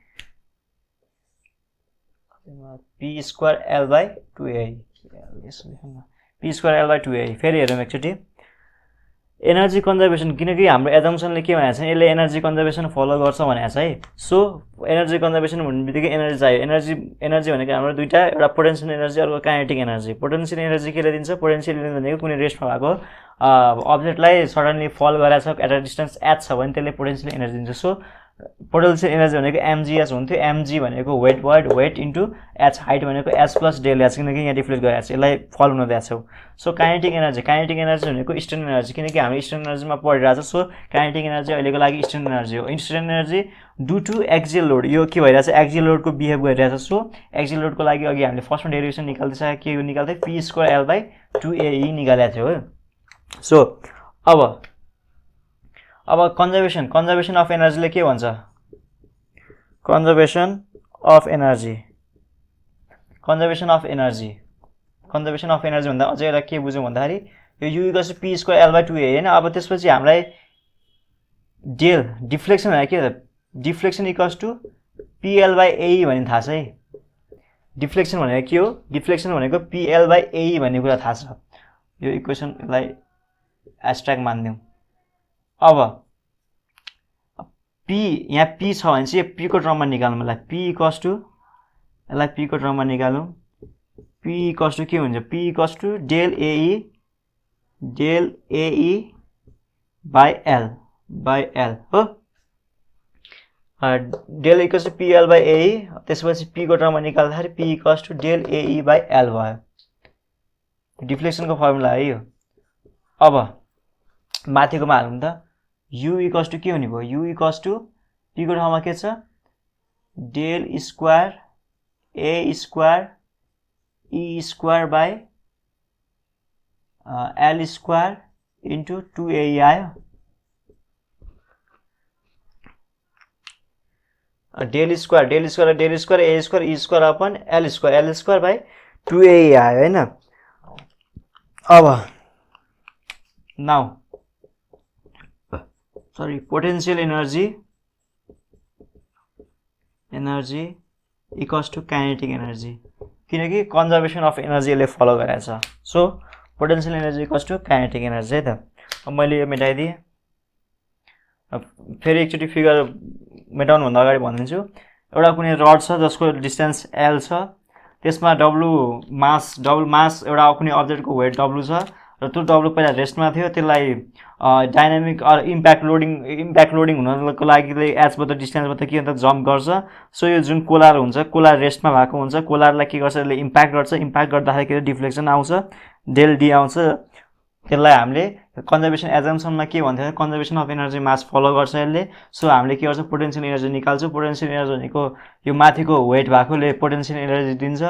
फेरि हेरौँ एकचोटि। एनर्जी कन्जर्भेसन, किनकि हाम्रो एजम्पसनले के भनेको छ? यसले एनर्जी कन्जर्भेसन फलो गर्छ भनेको छ है। सो एनर्जी कन्जर्भेसन भन्ने बित्तिकै एनर्जी चाहियो। एनर्जी भनेको हाम्रो दुईटा, एउटा पोटेन्शियल एनर्जी, अर्को काइनेटिक एनर्जी। पोटेन्शियल एनर्जी केले दिन्छ? पोटेन्शियल एनर्जी भनेको कुनै रेस्टमा भएको अब्जेक्टलाई सडनली फल गरेछ एट अ डिस्टेन्स h छ भने त्यसले पोटेन्शियल एनर्जी दिन्छ। सो पोटेन्शियल एनर्जी भनेको mgh हुन्थ्यो। mg भनेको वेट इन्टु h, हाइट भनेको h प्लस डेल h, किनकि यहाँ डिफ्लेक्ट गरेको छ, यसलाई फल हुन दिएको छौँ। सो काइनेटिक एनर्जी भनेको स्टर्न एनर्जी, किनकि हामी स्टर्न एनर्जीमा पढिरहेको छ। सो काइनेटिक एनर्जी अहिलेको लागि स्टर्न एनर्जी हो। Strain energy due to axial load, यो के भइरहेछ? एक्जियल लोडको बिहेभ गरिरहेछ। सो एक्जियल लोडको लागि अघि हामीले फर्स्टमा डेरिभेसन निकाल्दैछ, के निकाल्थ्यो? P²L/2AE निकालेको थियो हो। सो अब कन्जर्भेसन अफ एनर्जीले के भन्छ? कन्जर्भेसन अफ एनर्जी भन्दा अझै एउटा के बुझौँ भन्दाखेरि यो U इक्वल्स टु P²L/2A हैन। अब त्यसपछि हामीलाई डेल डिफ्लेक्सन भनेको के हो? डिफ्लेक्सन इक्वल्स टु PL/AE भन्ने थाहा छ है। डिफ्लेक्सन भनेको के हो? डिफ्लेक्सन भनेको PL/AE भन्ने कुरा थाहा छ। यो इक्वेसनलाई एब्स्ट्र्याक्ट मान्दिउँ। अब P, यहाँ P छ भने चाहिँ P को टर्ममा निकाल्नु मलाई। P इक्वल्स टु, यसलाई P को टर्ममा निकालौँ। P इक्वल्स टु के हुन्छ? P equals to del AE by L हो। डेल इक्वल्स टु PL/AE, त्यसपछि P को टर्ममा निकाल्दाखेरि P equals to del AE by L भयो। डिफ्लेक्सनको फर्मुला है यो। अब माथिकोमा हालौँ त। U इक्वल्स टु के हुने भयो? U इक्वल्स टु P को ठाउँमा के छ? Del square A square E square by L square into 2AE आयो। Del square A square E square upon L square by 2AE आयो हैन। अब now potential energy equals to kinetic energy, किनकि conservation of energy यसले follow गरेको छ। So potential energy equals to kinetic energy है त। अब मैले यो मेटाइदिएँ। फेरि एकचोटि फिगर मेटाउनुभन्दा अगाडि भनिदिन्छु। एउटा कुनै रड छ जसको डिस्टेन्स L छ, त्यसमा डब्लु मास एउटा कुनै अब्जेक्टको वेट W छ र त्यो W पहिला रेस्टमा थियो। त्यसलाई डाइनामिक इम्प्याक्ट लोडिङ हुनको लागि एचबाट डिस्टेन्सबाट के हुन्छ? जम्प गर्छ। सो यो जुन कोलार हुन्छ, कोलार रेस्टमा भएको हुन्छ, कोलारलाई के गर्छ? यसले इम्प्याक्ट गर्छ। इम्प्याक्ट गर्दाखेरि डिफ्लेक्सन आउँछ, डेल डी आउँछ। त्यसलाई हामीले कन्जर्भेसन एजम्पसनमा के भन्थ्यो? कन्जर्भेसन अफ एनर्जी मास फलो गर्छ यसले। सो हामीले के गर्छ? पोटेन्शियल एनर्जी निकाल्छौँ। पोटेन्शियल एनर्जी भनेको यो माथिको वेट भएकोले पोटेन्शियल एनर्जी दिन्छ,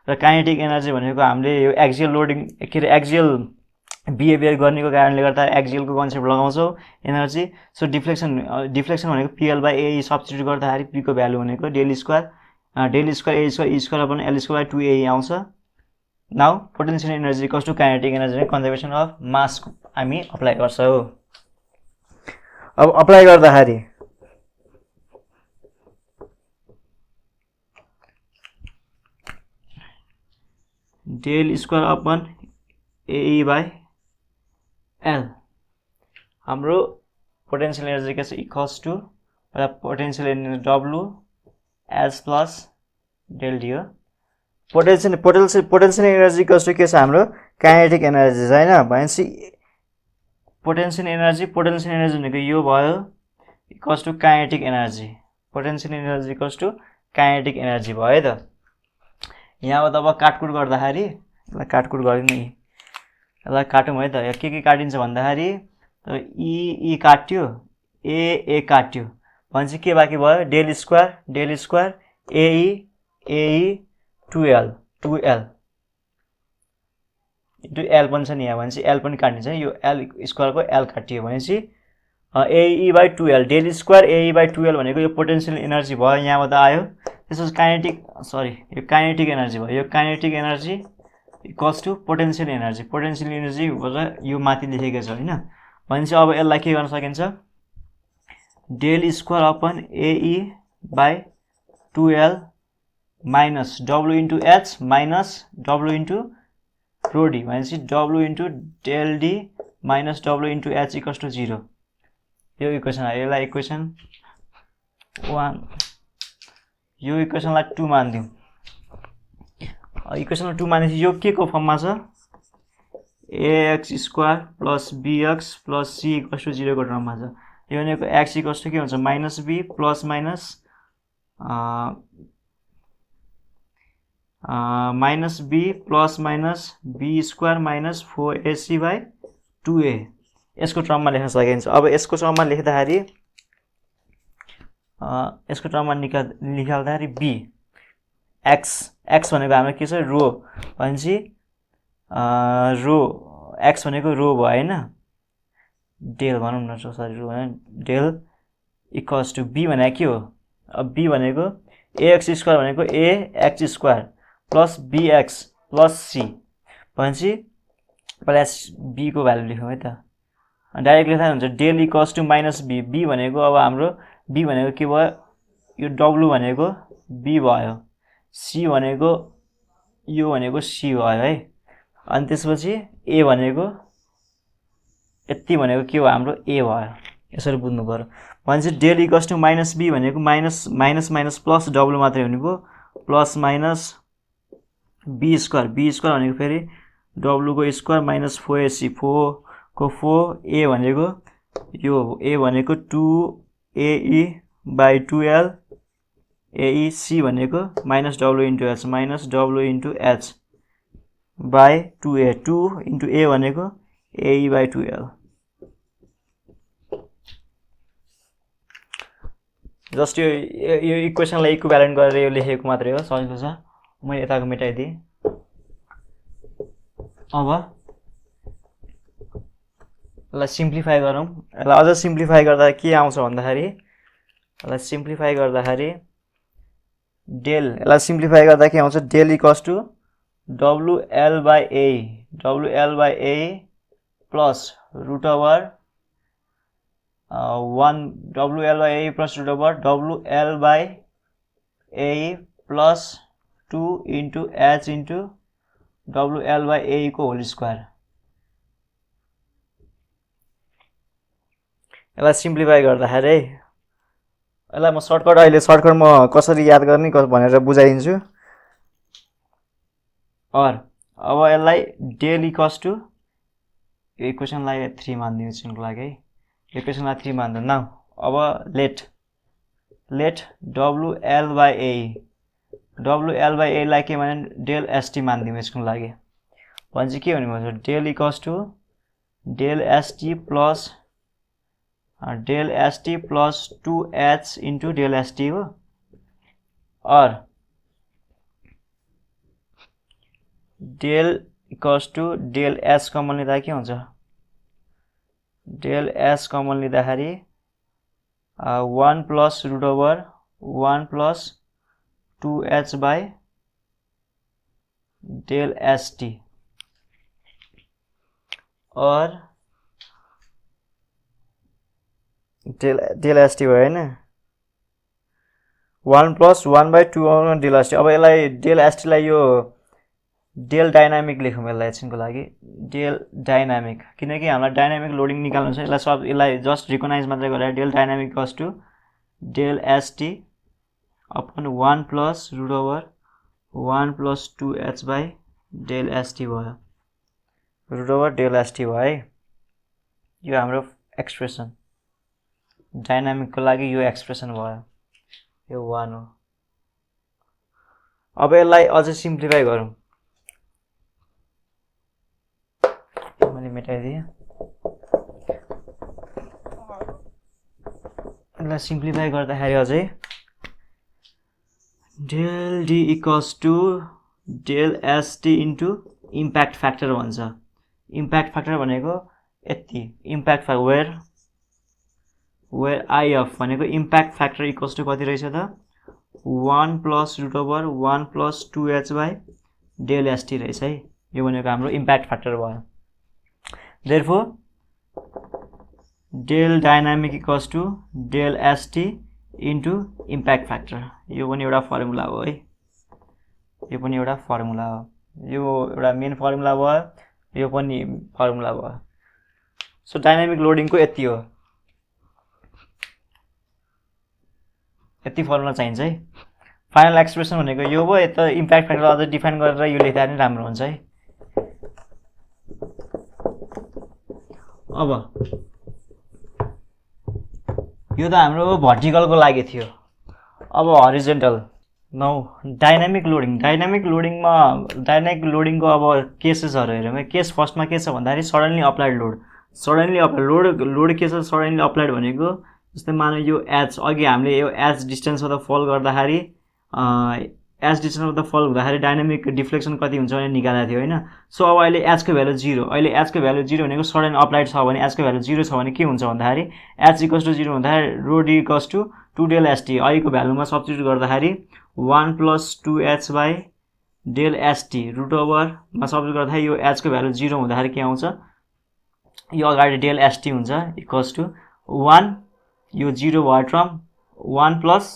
र काइनेटिक एनर्जी भनेको हामीले यो एक्जियल लोडिङ बिहेभियर गर्नेको कारणले गर्दा एक्जियलको कन्सेप्ट लगाउँछौँ एनर्जी। सो डिफ्लेक्सन भनेको पिएल बाई ए सब्स्टिट्युट गर्दाखेरि पीको भ्यालु भनेको del square A square upon L square 2AE आउँछ। Now potential energy equals to kinetic energy conservation of mass हामी अप्लाई गर्छौँ। अब अप्लाई गर्दाखेरि del square upon AE by L हाम्रो potential energy के छ equals to potential energy W S plus del D हो। Potential energy equals to के छ हाम्रो काइनेटिक एनर्जी छ हैन। भनेपछि पोटेन्शियल एनर्जी भनेको यो भयो equals to kinetic energy. Potential energy equals to kinetic energy भयो है त। यहाँबाट अब काटकुट गर्दाखेरि यसलाई काटकुट गरिदिउँ न, यसलाई काटौँ है त। यहाँ के काटिन्छ भन्दाखेरि ई काट्यो, ए काट्यो भनेपछि के बाँकी भयो del square AE 2L into L पनि छ नि यहाँ, भनेपछि एल पनि काटिन्छ। यो एल स्क्वायरको एल काटियो भनेपछि AE by 2L del square AE by 2L भनेको यो पोटेन्शियल एनर्जी भयो, यहाँबाट आयो। त्यसपछि यो काइनेटिक एनर्जी भयो। यो kinetic energy equals to potential energy यो माथि लेखेको छ हैन। भनेपछि अब यसलाई के गर्न सकिन्छ del square upon AE by 2L minus W into H minus W into rho D भनेपछि W इन्टु del D minus W into H equals to 0। यो इक्वेसन आयो। यसलाई इक्वेसन 1 यो इक्वेसनलाई 2 मानिदिउँ। इक्वेसनमा 2 मानेपछि यो के को फर्ममा छ AX स्क्वायर plus BX plus C equals to 0 को टर्ममा छ। यो भनेको x इक्वल्स टु के हुन्छ minus B plus minus B plus minus B square minus 4AC by 2A यसको टर्ममा लेख्न सकिन्छ। अब यसको टर्ममा लेख्दाखेरि यसको टर्ममा निकाल्दाखेरि B x भनेको हाम्रो के छ रो भनेपछि रो x भनेको रो भयो हैन, डेल भनौँ न, सरी रो हैन डेल इक्वल्स टु B भनेको के हो। अब B भनेको AX स्क्वायर भनेको AX स्क्वायर प्लस BX प्लस C भनेपछि पहिला B को भ्यालु लेखौँ है त। डाइरेक्ट लेख्दा हुन्छ del equals to minus B भनेको अब हाम्रो B भनेको के भयो यो W भनेको B भयो, C भनेको यो भनेको C भयो है। अनि त्यसपछि A भनेको यति भनेको के हो हाम्रो A भयो। यसरी बुझ्नु पर्यो। भनेपछि del equals to minus B भनेको माइनस प्लस W मात्रै हुने भयो प्लस माइनस B स्क्वायर भनेको फेरि W को स्क्वायर माइनस 4AC 4 को 4 A भनेको यो A भनेको 2AE by 2L AE C भनेको minus W into H by 2A 2 into A भनेको AE बाई 2L। जस्ट यो इक्वेसनलाई इक्विभ्यालेन्ट गरेर यो लेखेको मात्रै हो, सजिलो छ। म यताको मेटाइदिएँ। अब यसलाई सिम्प्लिफाई गरौँ। यसलाई अझ सिम्प्लिफाई गर्दा के आउँछ भन्दाखेरि यसलाई सिम्प्लिफाई गर्दा के आउँछ del equals to WL by A plus root over 1 WL by A plus root over WL by A plus 2 into H into WL by A को होल स्क्वायर। यसलाई सिम्प्लिफाई गर्दाखेरि यसलाई म सर्टकट म कसरी याद गर्ने भनेर बुझाइदिन्छु। अब यसलाई डेल इक्वल्स टु यो इक्वेसनलाई 3 मानिदिनु एकछिनको लागि है। इक्वेसनलाई 3 मान्दा नाउ अब लेट WL बाई A लाई के भने डेल ST मानिदिउँ यसको लागि। भनेपछि के हुने भयो del equals to del ST plus 2H into del ST हो। और del equals to del S common लिँदा के हुन्छ डेल एस कमन लिँदाखेरि 1 plus root over 1 plus 2h by del st और डेल st भयो हैन 1 प्लस 1 बाई 2 डेल st अब यसलाई डेल st लाई यो डेल डाइनामिक लेखौँ यसलाई एकछिनको लागि डेल डाइनामिक किनकि हामीलाई डाइनामिक लोडिङ निकाल्नु छ यसलाई जस्ट रिकगनाइज मात्रै गरेर del dynamic equals to del st upon 1 plus root over 1 plus 2h by del st भयो रुट ओभर डेल st भयो है यो हाम्रो एक्सप्रेसन डाइनामिकको लागि यो एक्सप्रेसन भयो यो 1 हो अब यसलाई अझै सिम्प्लिफाई गरौँ मैले मेटाइदिएँ यसलाई सिम्प्लिफाई गर्दाखेरि अझै del d equals to del st into impact factor भन्छ इम्प्याक्ट फ्याक्टर भनेको यति इम्प्याक्ट वेयर IF भनेको इम्प्याक्ट फ्याक्टर इक्वल्स टु कति रहेछ त 1 plus root over 1 plus 2h by del st रहेछ है यो भनेको हाम्रो इम्प्याक्ट फ्याक्टर भयो therefore del dynamic equals to del st into impact factor यो पनि एउटा फर्मुला हो है यो पनि एउटा फर्मुला हो यो एउटा मेन फर्मुला भयो यो पनि फर्मुला भयो सो डाइनामिक लोडिङको यति हो यति फर्मुला चाहिन्छ है फाइनल एक्सप्रेसन भनेको यो भयो यता इम्प्याक्ट फ्याक्टर अझै डिफाइन गरेर यो लेख्दा पनि राम्रो हुन्छ है अब यो त हाम्रो भर्टिकलको लागि थियो अब हरिजन्टल नौ डाइनामिक लोडिङको अब केसेसहरु हेरौँ है केस फर्स्टमा के छ भन्दाखेरि सडनली अप्लाइड लोड लोड के छ सडनली अप्लाइड भनेको जस्तै मानौ यो एच अघि हामीले यो एच डिस्टेन्समा त फल गर्दाखेरि एच डिस्टेन्समा त फल हुँदाखेरि डाइनामिक डिफ्लेक्सन कति हुन्छ भने निकालेको थियो हैन सो अब अहिले एच को भ्यालु 0 अहिले एच को भ्यालु 0 भनेको सडन अप्लाइड छ भने एच को भ्यालु 0 छ भने के हुन्छ भन्दाखेरि एच इक्वल्स टु 0 हुँदाखेरि rho D equals to 2 del st अघिको भ्यालुमा सब्स्टिट्युट गर्दाखेरि 1 plus 2h by del st root ओभरमा सब्स्टिट्युट गर्दाखेरि यो एच को भ्यालु 0 हुँदाखेरि के आउँछ यो अगाडि डेल st हुन्छ इक्वल्स टु 1 यो 0 भयो टर्म 1 प्लस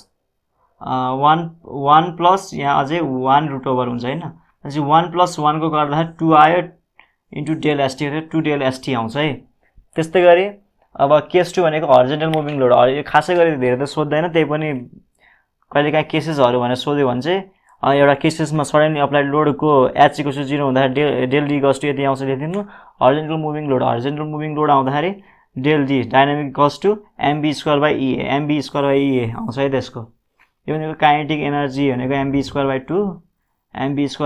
1 प्लस यहाँ अझै 1 रुट ओभर हुन्छ हैन त्यसपछि 1 प्लस 1 को गर्दाखेरि 2 आयो इन्टु डेल st गरेर 2 डेल st आउँछ है त्यस्तै गरी अब केस 2 भनेको हरिजन्टल मुभिङ लोड यो खासै गरी धेरै त सोध्दैन त्यही पनि कहिलेकाहीँ केसेसहरु भनेर सोध्यो भने चाहिँ एउटा केसेसमा सडनली अप्लाइड लोडको h इक्वल्स टु 0 हुँदाखेरि डेल d इक्वल्स टु यति आउँछ लेखिदिनु हरिजन्टल मुभिङ लोड आउँदाखेरि del d dynamic equals to mb square by e आउँछ है त्यसको यो भनेको काइनेटिक एनर्जी भनेको mb स्क्वायर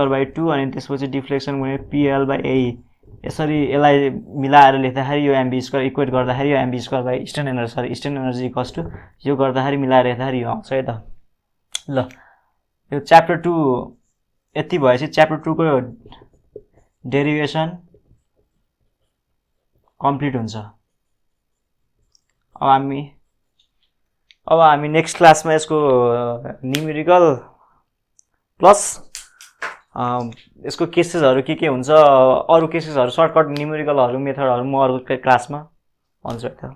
बाइ 2 अनि त्यसपछि डिफ्लेक्सन भनेको pl बाइ e यसरी यसलाई मिलाएर लेख्दाखेरि यो mb स्क्वायर इक्वेट गर्दाखेरि यो mb square by strain energy equals to यो गर्दाखेरि मिलाएर लेख्दाखेरि यो आउँछ है त ल यो च्याप्टर 2 यति भएपछि च्याप्टर 2 को डेरिभेसन कम्प्लिट हुन्छ अब हामी नेक्स्ट क्लासमा यसको न्युमेरिकल प्लस यसको केसेसहरु के हुन्छ अरु केसेसहरु सर्टकट न्युमेरिकलहरु मेथडहरु म अरु क्लासमा भन्छु त